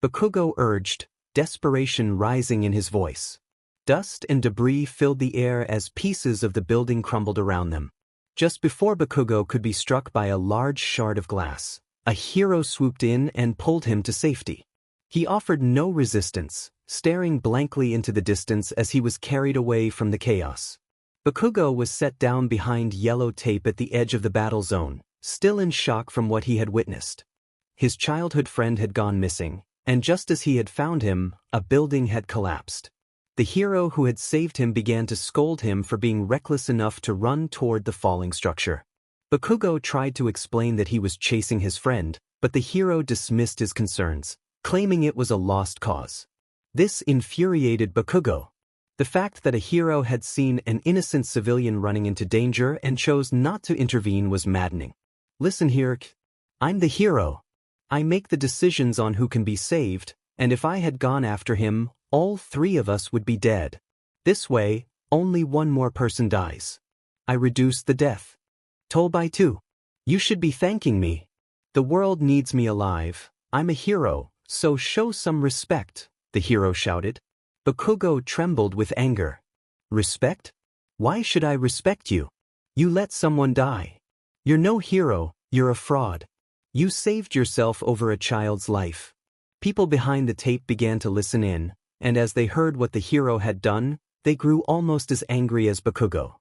Bakugo urged, desperation rising in his voice. Dust and debris filled the air as pieces of the building crumbled around them. Just before Bakugo could be struck by a large shard of glass, a hero swooped in and pulled him to safety. He offered no resistance, staring blankly into the distance as he was carried away from the chaos. Bakugo was set down behind yellow tape at the edge of the battle zone, still in shock from what he had witnessed. His childhood friend had gone missing, and just as he had found him, a building had collapsed. The hero who had saved him began to scold him for being reckless enough to run toward the falling structure. Bakugo tried to explain that he was chasing his friend, but the hero dismissed his concerns, claiming it was a lost cause. This infuriated Bakugo. The fact that a hero had seen an innocent civilian running into danger and chose not to intervene was maddening. Listen here, I'm the hero. I make the decisions on who can be saved, and if I had gone after him, all three of us would be dead. This way, only one more person dies. I reduce the death toll by 2. You should be thanking me. The world needs me alive. I'm a hero, so show some respect, the hero shouted. Bakugo trembled with anger. Respect? Why should I respect you? You let someone die. You're no hero, you're a fraud. You saved yourself over a child's life. People behind the tape began to listen in, and as they heard what the hero had done, they grew almost as angry as Bakugo.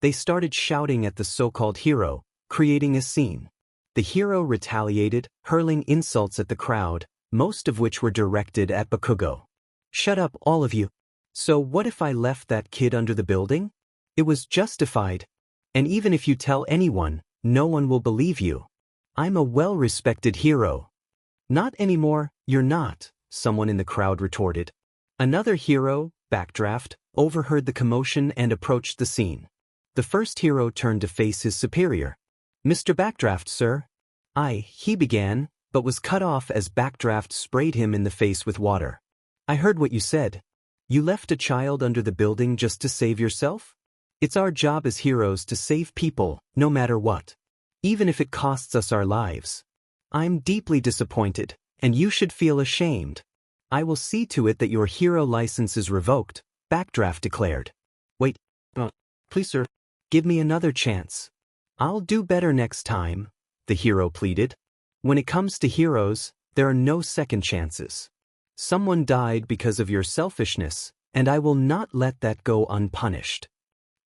They started shouting at the so-called hero, creating a scene. The hero retaliated, hurling insults at the crowd, most of which were directed at Bakugo. Shut up, all of you. So what if I left that kid under the building? It was justified. And even if you tell anyone, no one will believe you. I'm a well-respected hero. Not anymore, you're not, someone in the crowd retorted. Another hero, Backdraft, overheard the commotion and approached the scene. The first hero turned to face his superior. Mr. Backdraft, sir. He began, but was cut off as Backdraft sprayed him in the face with water. I heard what you said. You left a child under the building just to save yourself? It's our job as heroes to save people, no matter what. Even if it costs us our lives. I'm deeply disappointed, and you should feel ashamed. I will see to it that your hero license is revoked, Backdraft declared. Wait, please sir, give me another chance. I'll do better next time, the hero pleaded. When it comes to heroes, there are no second chances. Someone died because of your selfishness, and I will not let that go unpunished.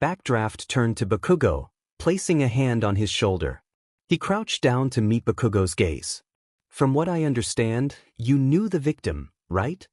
Backdraft turned to Bakugo, placing a hand on his shoulder. He crouched down to meet Bakugo's gaze. From what I understand, you knew the victim, right?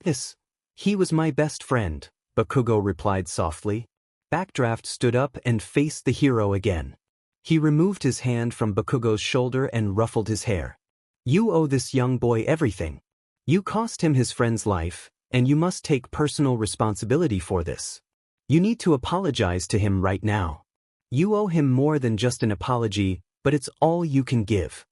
Yes. He was my best friend, Bakugo replied softly. Backdraft stood up and faced the hero again. He removed his hand from Bakugo's shoulder and ruffled his hair. You owe this young boy everything. You cost him his friend's life, and you must take personal responsibility for this. You need to apologize to him right now. You owe him more than just an apology, but it's all you can give.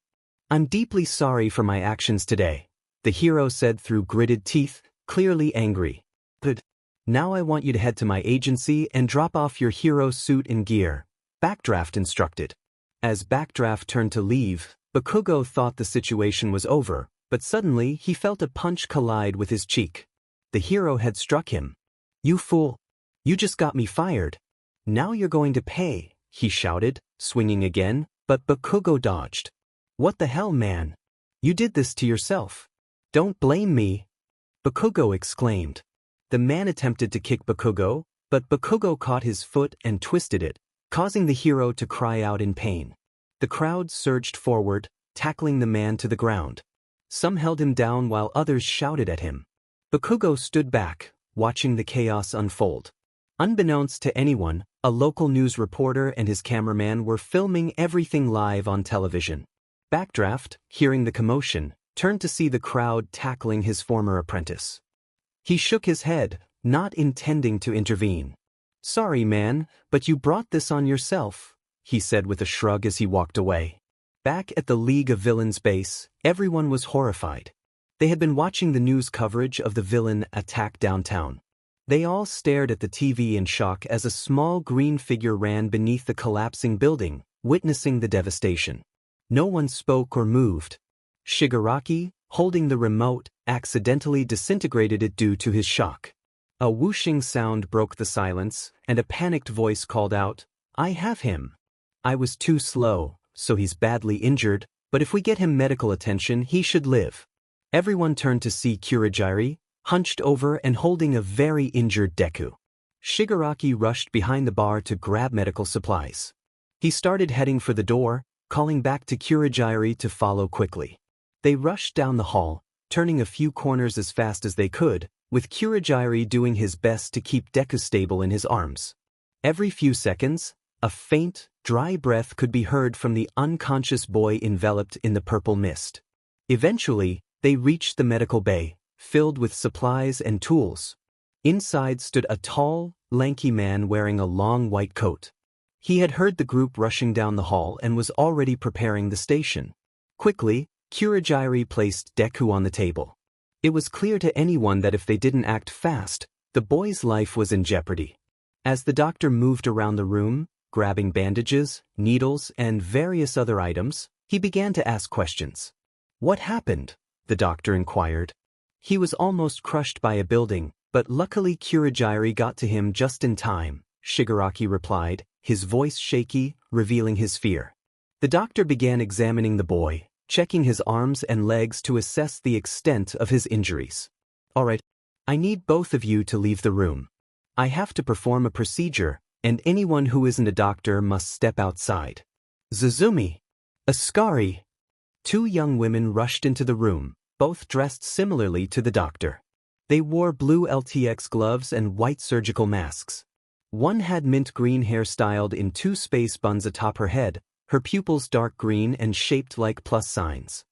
I'm deeply sorry for my actions today, the hero said through gritted teeth, clearly angry. Good. Now I want you to head to my agency and drop off your hero suit and gear, Backdraft instructed. As Backdraft turned to leave, Bakugo thought the situation was over, but suddenly he felt a punch collide with his cheek. The hero had struck him. You fool! You just got me fired. Now you're going to pay, he shouted, swinging again, but Bakugo dodged. What the hell, man? You did this to yourself. Don't blame me, Bakugo exclaimed. The man attempted to kick Bakugo, but Bakugo caught his foot and twisted it, causing the hero to cry out in pain. The crowd surged forward, tackling the man to the ground. Some held him down while others shouted at him. Bakugo stood back, watching the chaos unfold. Unbeknownst to anyone, a local news reporter and his cameraman were filming everything live on television. Backdraft, hearing the commotion, turned to see the crowd tackling his former apprentice. He shook his head, not intending to intervene. Sorry, man, but you brought this on yourself, he said with a shrug as he walked away. Back at the League of Villains base, everyone was horrified. They had been watching the news coverage of the villain attack downtown. They all stared at the TV in shock as a small green figure ran beneath the collapsing building, witnessing the devastation. No one spoke or moved. Shigaraki, holding the remote, accidentally disintegrated it due to his shock. A whooshing sound broke the silence, and a panicked voice called out, I have him. I was too slow, so he's badly injured, but if we get him medical attention he should live. Everyone turned to see Kurogiri, hunched over and holding a very injured Deku. Shigaraki rushed behind the bar to grab medical supplies. He started heading for the door, calling back to Kurogiri to follow quickly. They rushed down the hall, turning a few corners as fast as they could, with Kurogiri doing his best to keep Deku stable in his arms. Every few seconds, a faint, dry breath could be heard from the unconscious boy enveloped in the purple mist. Eventually, they reached the medical bay, filled with supplies and tools. Inside stood a tall, lanky man wearing a long white coat. He had heard the group rushing down the hall and was already preparing the station. Quickly, Kurogiri placed Deku on the table. It was clear to anyone that if they didn't act fast, the boy's life was in jeopardy. As the doctor moved around the room, grabbing bandages, needles, and various other items, he began to ask questions. What happened? The doctor inquired. He was almost crushed by a building, but luckily Kurogiri got to him just in time, Shigaraki replied, his voice shaky, revealing his fear. The doctor began examining the boy, checking his arms and legs to assess the extent of his injuries. All right, I need both of you to leave the room. I have to perform a procedure, and anyone who isn't a doctor must step outside. Zuzumi, Ascari. Two young women rushed into the room, both dressed similarly to the doctor. They wore blue LTX gloves and white surgical masks. One had mint green hair styled in two space buns atop her head, her pupils dark green and shaped like plus signs.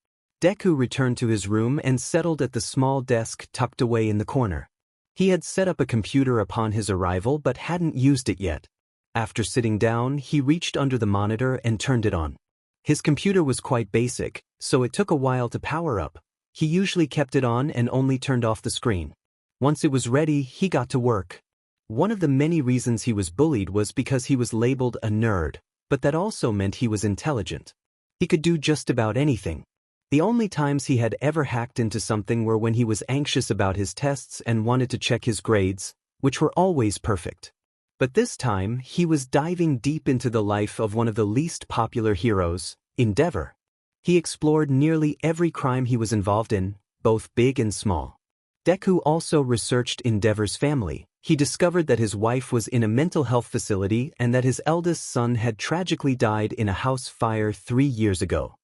Deku returned to his room and settled at the small desk tucked away in the corner. He had set up a computer upon his arrival but hadn't used it yet. After sitting down, he reached under the monitor and turned it on. His computer was quite basic, so it took a while to power up. He usually kept it on and only turned off the screen. Once it was ready, he got to work. One of the many reasons he was bullied was because he was labeled a nerd, but that also meant he was intelligent. He could do just about anything. The only times he had ever hacked into something were when he was anxious about his tests and wanted to check his grades, which were always perfect. But this time, he was diving deep into the life of one of the least popular heroes, Endeavor. He explored nearly every crime he was involved in, both big and small. Deku also researched Endeavor's family. He discovered that his wife was in a mental health facility and that his eldest son had tragically died in a house fire 3 years ago.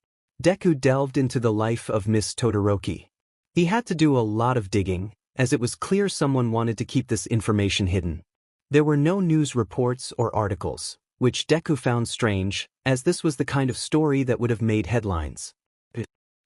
Deku delved into the life of Miss Todoroki. He had to do a lot of digging, as it was clear someone wanted to keep this information hidden. There were no news reports or articles, which Deku found strange, as this was the kind of story that would have made headlines. He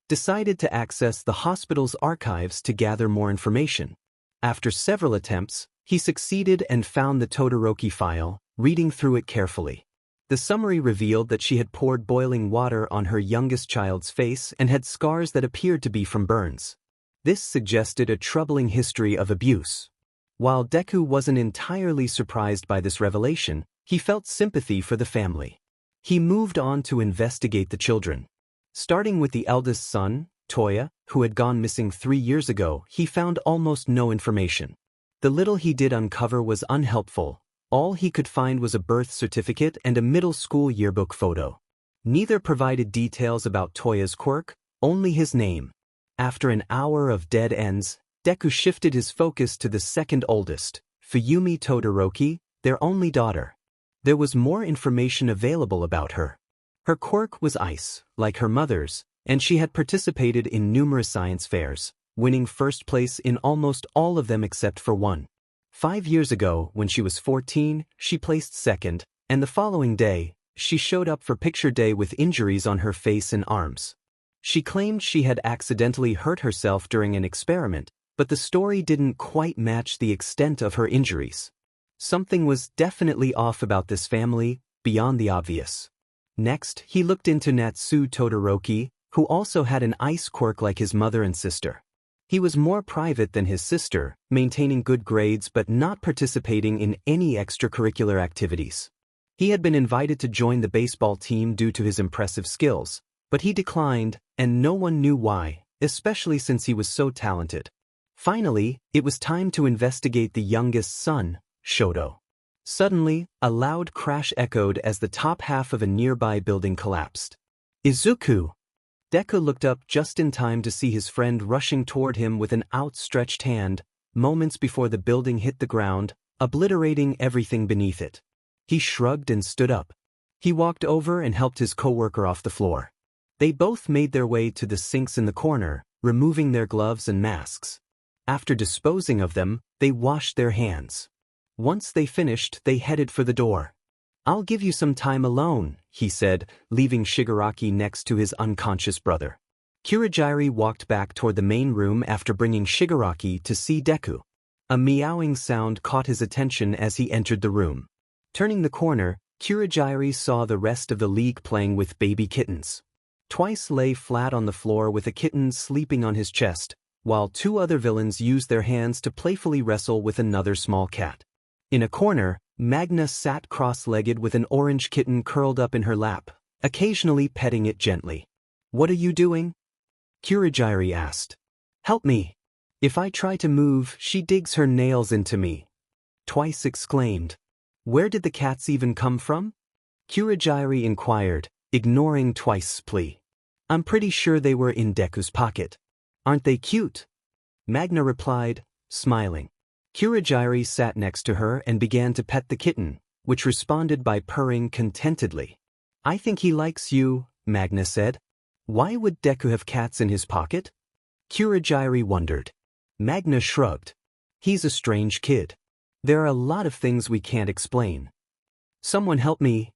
decided to access the hospital's archives to gather more information. After several attempts, he succeeded and found the Todoroki file, reading through it carefully. The summary revealed that she had poured boiling water on her youngest child's face and had scars that appeared to be from burns. This suggested a troubling history of abuse. While Deku wasn't entirely surprised by this revelation, he felt sympathy for the family. He moved on to investigate the children. Starting with the eldest son, Toya, who had gone missing 3 years ago, he found almost no information. The little he did uncover was unhelpful. All he could find was a birth certificate and a middle school yearbook photo. Neither provided details about Toya's quirk, only his name. After an hour of dead ends, Deku shifted his focus to the second oldest, Fuyumi Todoroki, their only daughter. There was more information available about her. Her quirk was ice, like her mother's, and she had participated in numerous science fairs, winning first place in almost all of them except for one. 5 years ago, when she was 14, she placed second, and the following day, she showed up for picture day with injuries on her face and arms. She claimed she had accidentally hurt herself during an experiment, but the story didn't quite match the extent of her injuries. Something was definitely off about this family, beyond the obvious. Next, he looked into Natsu Todoroki, who also had an ice quirk like his mother and sister. He was more private than his sister, maintaining good grades but not participating in any extracurricular activities. He had been invited to join the baseball team due to his impressive skills, but he declined, and no one knew why, especially since he was so talented. Finally, it was time to investigate the youngest son, Shoto. Suddenly, a loud crash echoed as the top half of a nearby building collapsed. Izuku! Deku looked up just in time to see his friend rushing toward him with an outstretched hand, moments before the building hit the ground, obliterating everything beneath it. He shrugged and stood up. He walked over and helped his coworker off the floor. They both made their way to the sinks in the corner, removing their gloves and masks. After disposing of them, they washed their hands. Once they finished, they headed for the door. "I'll give you some time alone," he said, leaving Shigaraki next to his unconscious brother. Kurogiri walked back toward the main room after bringing Shigaraki to see Deku. A meowing sound caught his attention as he entered the room. Turning the corner, Kurogiri saw the rest of the league playing with baby kittens. Twice lay flat on the floor with a kitten sleeping on his chest, while 2 other villains used their hands to playfully wrestle with another small cat. In a corner, Magna sat cross-legged with an orange kitten curled up in her lap, occasionally petting it gently. "What are you doing?" Kurogiri asked. "Help me. If I try to move, she digs her nails into me," Twice exclaimed. "Where did the cats even come from?" Kurogiri inquired, ignoring Twice's plea. "I'm pretty sure they were in Deku's pocket. Aren't they cute?" Magna replied, smiling. Kurogiri sat next to her and began to pet the kitten, which responded by purring contentedly. "I think he likes you," Magna said. "Why would Deku have cats in his pocket?" Kurogiri wondered. Magna shrugged. "He's a strange kid. There are a lot of things we can't explain." "Someone help me!"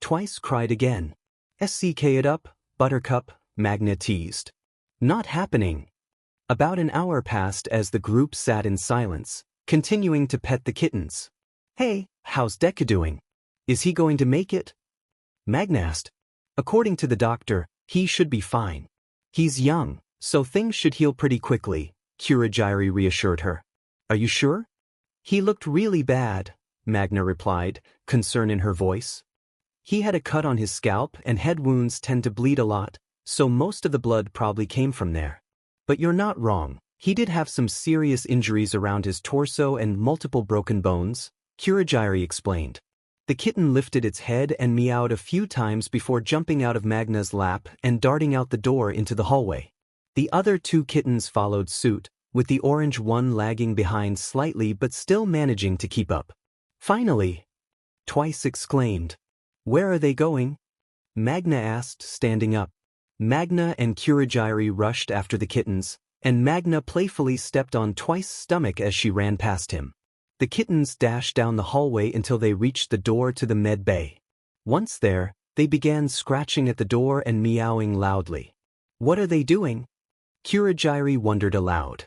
Twice cried again. "SCK it up, Buttercup," Magna teased. "Not happening." About an hour passed as the group sat in silence, continuing to pet the kittens. "Hey, how's Deku doing? Is he going to make it?" Magna asked. According to the doctor, he should be fine. He's young, so things should heal pretty quickly, Kurogiri reassured her. Are you sure? He looked really bad, Magna replied, concern in her voice. He had a cut on his scalp and head wounds tend to bleed a lot, so most of the blood probably came from there. But you're not wrong, he did have some serious injuries around his torso and multiple broken bones, Kurogiri explained. The kitten lifted its head and meowed a few times before jumping out of Magna's lap and darting out the door into the hallway. The other two kittens followed suit, with the orange one lagging behind slightly but still managing to keep up. Finally! Twice exclaimed. Where are they going? Magna asked, standing up. Magna and Kurogiri rushed after the kittens, and Magna playfully stepped on Twice's stomach as she ran past him. The kittens dashed down the hallway until they reached the door to the med bay. Once there, they began scratching at the door and meowing loudly. What are they doing? Kurogiri wondered aloud.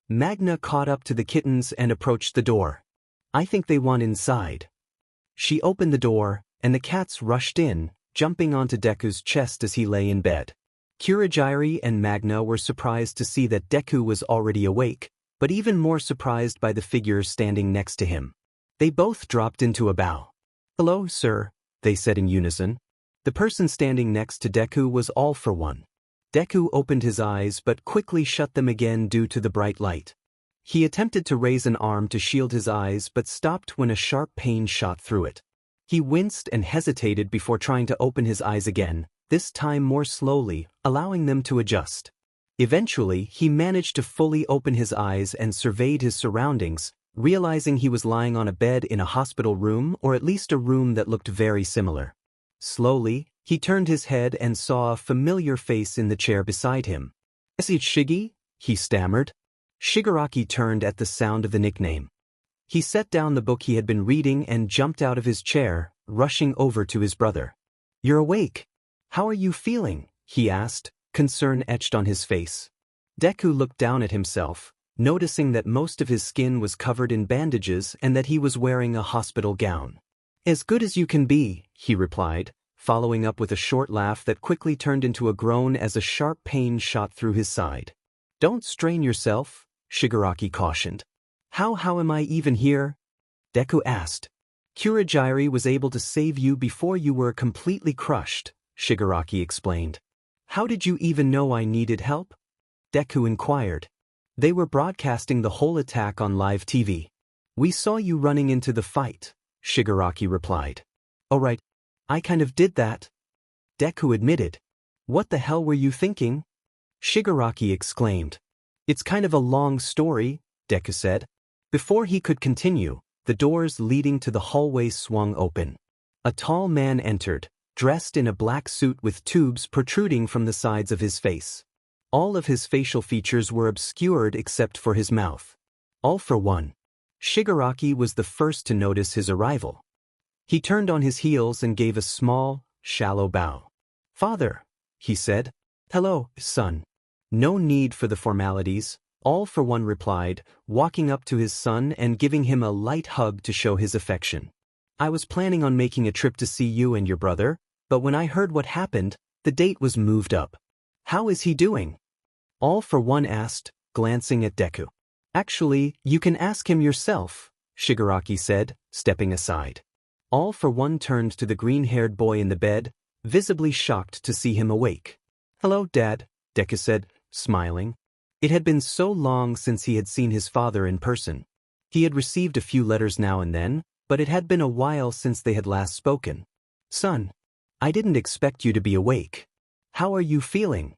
Magna caught up to the kittens and approached the door. I think they want inside. She opened the door, and the cats rushed in, jumping onto Deku's chest as he lay in bed. Kurogiri and Magna were surprised to see that Deku was already awake, but even more surprised by the figure standing next to him. They both dropped into a bow. Hello, sir, they said in unison. The person standing next to Deku was All for One. Deku opened his eyes but quickly shut them again due to the bright light. He attempted to raise an arm to shield his eyes but stopped when a sharp pain shot through it. He winced and hesitated before trying to open his eyes again, this time more slowly, allowing them to adjust. Eventually, he managed to fully open his eyes and surveyed his surroundings, realizing he was lying on a bed in a hospital room or at least a room that looked very similar. Slowly, he turned his head and saw a familiar face in the chair beside him. Is it Shigi? He stammered. Shigaraki turned at the sound of the nickname. He set down the book he had been reading and jumped out of his chair, rushing over to his brother. You're awake. How are you feeling? He asked, concern etched on his face. Deku looked down at himself, noticing that most of his skin was covered in bandages and that he was wearing a hospital gown. As good as you can be, he replied, following up with a short laugh that quickly turned into a groan as a sharp pain shot through his side. Don't strain yourself, Shigaraki cautioned. How am I even here? Deku asked. Kurogiri was able to save you before you were completely crushed, Shigaraki explained. How did you even know I needed help? Deku inquired. They were broadcasting the whole attack on live TV. We saw you running into the fight, Shigaraki replied. Oh right, I kind of did that. Deku admitted. What the hell were you thinking? Shigaraki exclaimed. It's kind of a long story, Deku said. Before he could continue, the doors leading to the hallway swung open. A tall man entered, dressed in a black suit with tubes protruding from the sides of his face. All of his facial features were obscured except for his mouth. All for one. Shigaraki was the first to notice his arrival. He turned on his heels and gave a small, shallow bow. Father, he said. Hello, son. No need for the formalities, All for One replied, walking up to his son and giving him a light hug to show his affection. I was planning on making a trip to see you and your brother, but when I heard what happened, the date was moved up. How is he doing? All for One asked, glancing at Deku. Actually, you can ask him yourself, Shigaraki said, stepping aside. All for One turned to the green-haired boy in the bed, visibly shocked to see him awake. Hello, Dad, Deku said, smiling. It had been so long since he had seen his father in person. He had received a few letters now and then, but it had been a while since they had last spoken. Son, I didn't expect you to be awake. How are you feeling?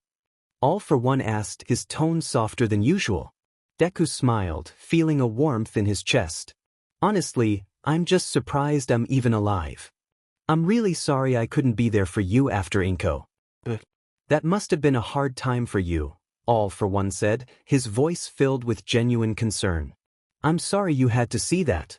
All for One asked, his tone softer than usual. Deku smiled, feeling a warmth in his chest. Honestly, I'm just surprised I'm even alive. I'm really sorry I couldn't be there for you after Inko. That must have been a hard time for you, All for One said, his voice filled with genuine concern. I'm sorry you had to see that.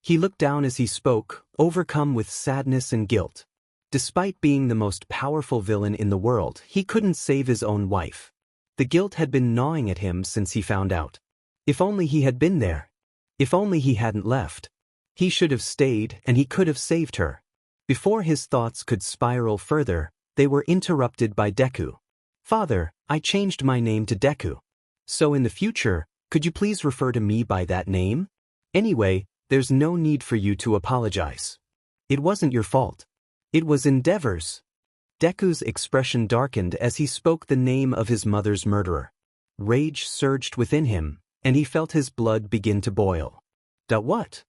He looked down as he spoke, overcome with sadness and guilt. Despite being the most powerful villain in the world, he couldn't save his own wife. The guilt had been gnawing at him since he found out. If only he had been there. If only he hadn't left. He should have stayed and he could have saved her. Before his thoughts could spiral further, They were interrupted by Deku. Father, I changed my name to Deku. So in the future, could you please refer to me by that name? Anyway, there's no need for you to apologize. It wasn't your fault. It was Endeavor's. Deku's expression darkened as he spoke the name of his mother's murderer. Rage surged within him, and he felt his blood begin to boil. What?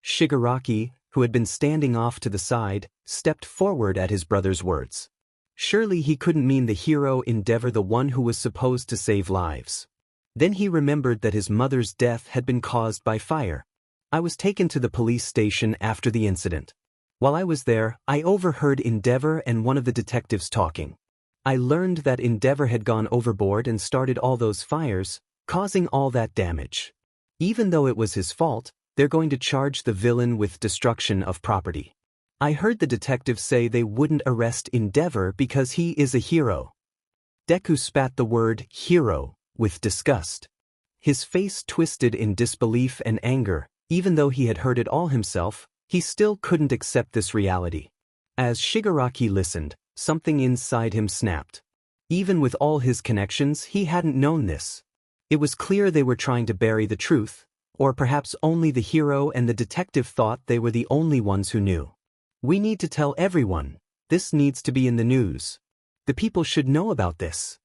Shigaraki, who had been standing off to the side, stepped forward at his brother's words. Surely he couldn't mean the hero Endeavor, the one who was supposed to save lives. Then he remembered that his mother's death had been caused by fire. I was taken to the police station after the incident. While I was there, I overheard Endeavor and one of the detectives talking. I learned that Endeavor had gone overboard and started all those fires, causing all that damage. Even though it was his fault, they're going to charge the villain with destruction of property. I heard the detectives say they wouldn't arrest Endeavor because he is a hero. Deku spat the word hero with disgust. His face twisted in disbelief and anger. Even though he had heard it all himself, he still couldn't accept this reality. As Shigaraki listened, something inside him snapped. Even with all his connections, he hadn't known this. It was clear they were trying to bury the truth, or perhaps only the hero and the detective thought they were the only ones who knew. We need to tell everyone. This needs to be in the news. The people should know about this.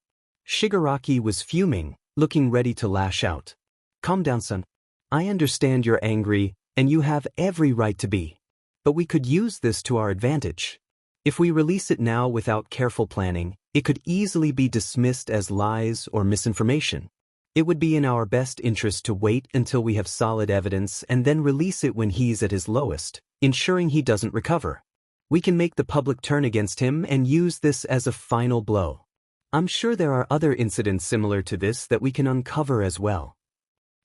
Shigaraki was fuming, looking ready to lash out. Calm down, son. I understand you're angry, and you have every right to be. But we could use this to our advantage. If we release it now without careful planning, it could easily be dismissed as lies or misinformation. It would be in our best interest to wait until we have solid evidence and then release it when he's at his lowest, ensuring he doesn't recover. We can make the public turn against him and use this as a final blow. I'm sure there are other incidents similar to this that we can uncover as well.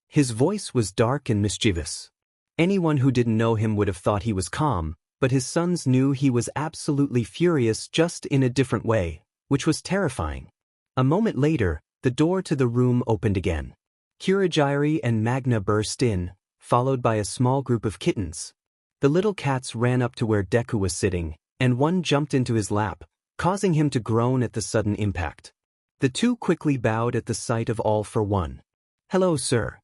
His voice was dark and mischievous. Anyone who didn't know him would have thought he was calm, but his sons knew he was absolutely furious, just in a different way, which was terrifying. A moment later, the door to the room opened again. Kurogiri and Magna burst in, followed by a small group of kittens. The little cats ran up to where Deku was sitting, and one jumped into his lap, causing him to groan at the sudden impact. The two quickly bowed at the sight of All for One. Hello, sir.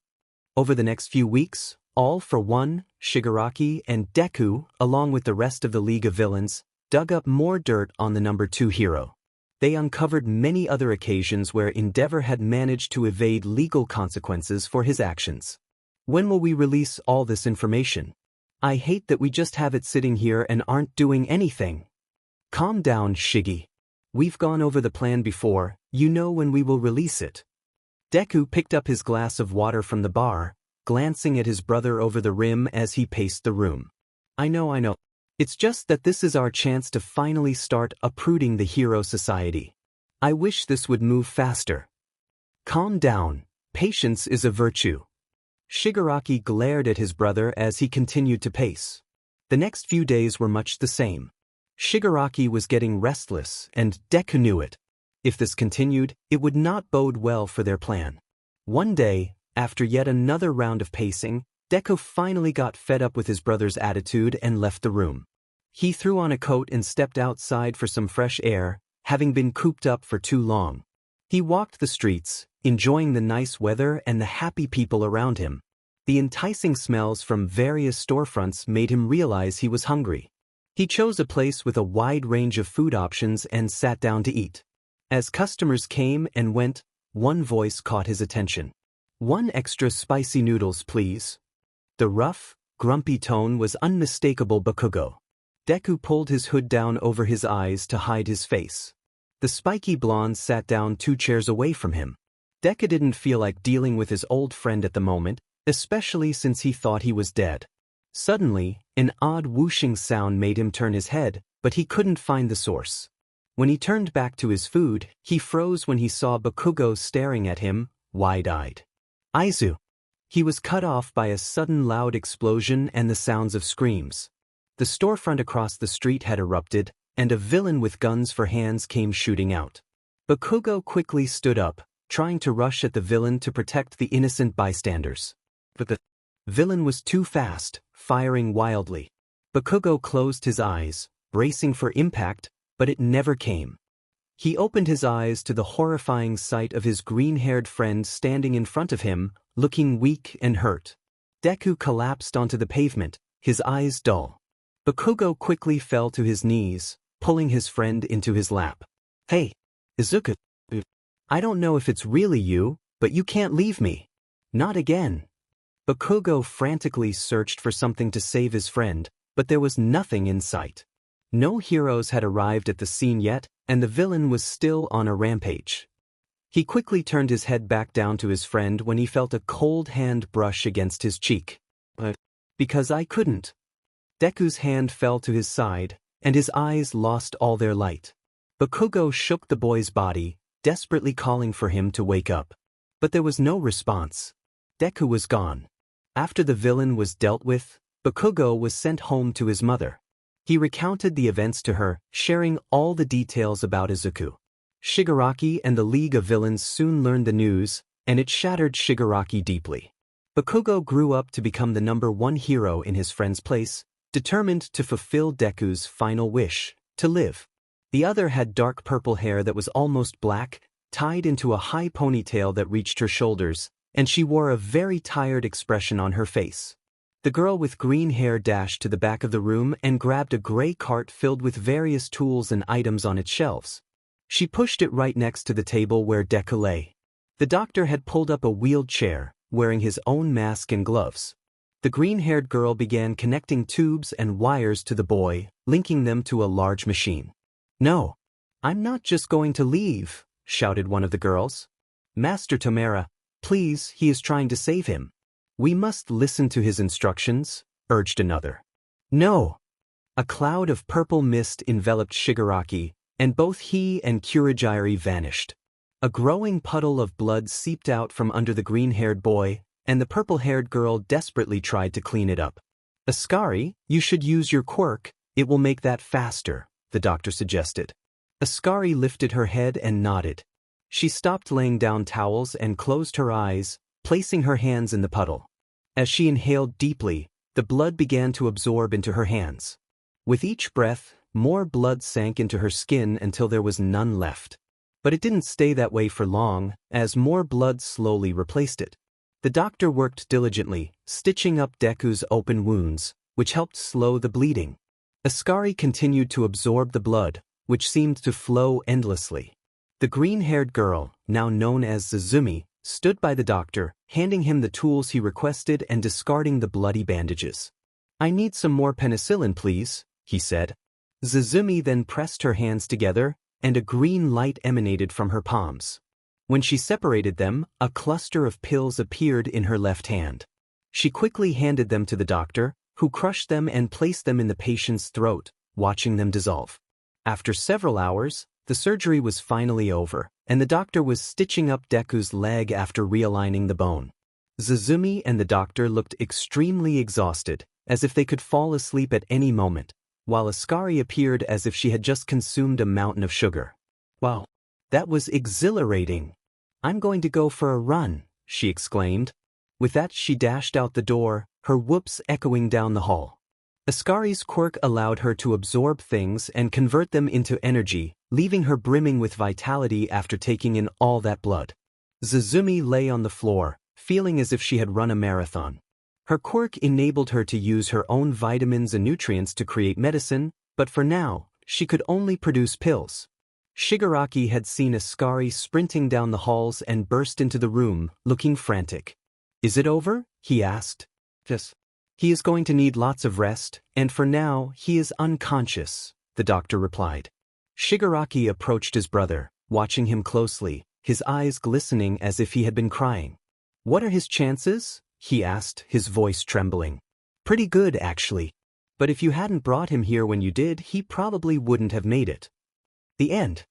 Over the next few weeks, All for One, Shigaraki, and Deku, along with the rest of the League of Villains, dug up more dirt on the number 2 hero. They uncovered many other occasions where Endeavor had managed to evade legal consequences for his actions. When will we release all this information? I hate that we just have it sitting here and aren't doing anything. Calm down, Shiggy. We've gone over the plan before, you know when we will release it. Deku picked up his glass of water from the bar, glancing at his brother over the rim as he paced the room. I know. It's just that this is our chance to finally start uprooting the hero society. I wish this would move faster. Calm down. Patience is a virtue. Shigaraki glared at his brother as he continued to pace. The next few days were much the same. Shigaraki was getting restless, and Deku knew it. If this continued, it would not bode well for their plan. One day, after yet another round of pacing, Deku finally got fed up with his brother's attitude and left the room. He threw on a coat and stepped outside for some fresh air, having been cooped up for too long. He walked the streets, enjoying the nice weather and the happy people around him. The enticing smells from various storefronts made him realize he was hungry. He chose a place with a wide range of food options and sat down to eat. As customers came and went, one voice caught his attention. "1 extra spicy noodles, please." The rough, grumpy tone was unmistakable Bakugo. Deku pulled his hood down over his eyes to hide his face. The spiky blonde sat down 2 chairs away from him. Deku didn't feel like dealing with his old friend at the moment, especially since he thought he was dead. Suddenly, an odd whooshing sound made him turn his head, but he couldn't find the source. When he turned back to his food, he froze when he saw Bakugo staring at him, wide-eyed. Izu. He was cut off by a sudden loud explosion and the sounds of screams. The storefront across the street had erupted, and a villain with guns for hands came shooting out. Bakugo quickly stood up, trying to rush at the villain to protect the innocent bystanders. But the villain was too fast, firing wildly. Bakugo closed his eyes, bracing for impact, but it never came. He opened his eyes to the horrifying sight of his green-haired friend standing in front of him, looking weak and hurt. Deku collapsed onto the pavement, his eyes dull. Bakugo quickly fell to his knees, pulling his friend into his lap. "Hey, Izuku. I don't know if it's really you, but you can't leave me. Not again." Bakugo frantically searched for something to save his friend, but there was nothing in sight. No heroes had arrived at the scene yet, and the villain was still on a rampage. He quickly turned his head back down to his friend when he felt a cold hand brush against his cheek. "Because I couldn't." Deku's hand fell to his side, and his eyes lost all their light. Bakugo shook the boy's body, desperately calling for him to wake up. But there was no response. Deku was gone. After the villain was dealt with, Bakugo was sent home to his mother. He recounted the events to her, sharing all the details about Izuku. Shigaraki and the League of Villains soon learned the news, and it shattered Shigaraki deeply. Bakugo grew up to become the #1 hero in his friend's place, determined to fulfill Deku's final wish, to live. The other had dark purple hair that was almost black, tied into a high ponytail that reached her shoulders, and she wore a very tired expression on her face. The girl with green hair dashed to the back of the room and grabbed a gray cart filled with various tools and items on its shelves. She pushed it right next to the table where Deku lay. The doctor had pulled up a wheeled chair, wearing his own mask and gloves. The green-haired girl began connecting tubes and wires to the boy, linking them to a large machine. "No, I'm not just going to leave," shouted one of the girls. "Master Tomera, please, he is trying to save him." "We must listen to his instructions," urged another. "No." A cloud of purple mist enveloped Shigaraki, and both he and Kurogiri vanished. A growing puddle of blood seeped out from under the green-haired boy, and the purple-haired girl desperately tried to clean it up. "Ascari, you should use your quirk, it will make that faster," the doctor suggested. Ascari lifted her head and nodded. She stopped laying down towels and closed her eyes, placing her hands in the puddle. As she inhaled deeply, the blood began to absorb into her hands. With each breath, more blood sank into her skin until there was none left. But it didn't stay that way for long, as more blood slowly replaced it. The doctor worked diligently, stitching up Deku's open wounds, which helped slow the bleeding. Ascari continued to absorb the blood, which seemed to flow endlessly. The green-haired girl, now known as Zuzumi, stood by the doctor, handing him the tools he requested and discarding the bloody bandages. "I need some more penicillin, please," he said. Zuzumi then pressed her hands together, and a green light emanated from her palms. When she separated them, a cluster of pills appeared in her left hand. She quickly handed them to the doctor, who crushed them and placed them in the patient's throat, watching them dissolve. After several hours, the surgery was finally over, and the doctor was stitching up Deku's leg after realigning the bone. Zuzumi and the doctor looked extremely exhausted, as if they could fall asleep at any moment, while Ascari appeared as if she had just consumed a mountain of sugar. "Wow, that was exhilarating. I'm going to go for a run," she exclaimed. With that, she dashed out the door, her whoops echoing down the hall. Ascari's quirk allowed her to absorb things and convert them into energy, leaving her brimming with vitality after taking in all that blood. Zuzumi lay on the floor, feeling as if she had run a marathon. Her quirk enabled her to use her own vitamins and nutrients to create medicine, but for now, she could only produce pills. Shigaraki had seen Ascari sprinting down the halls and burst into the room, looking frantic. "Is it over?" he asked. "Yes. He is going to need lots of rest, and for now, he is unconscious," the doctor replied. Shigaraki approached his brother, watching him closely, his eyes glistening as if he had been crying. "What are his chances?" he asked, his voice trembling. "Pretty good, actually. But if you hadn't brought him here when you did, he probably wouldn't have made it." The end.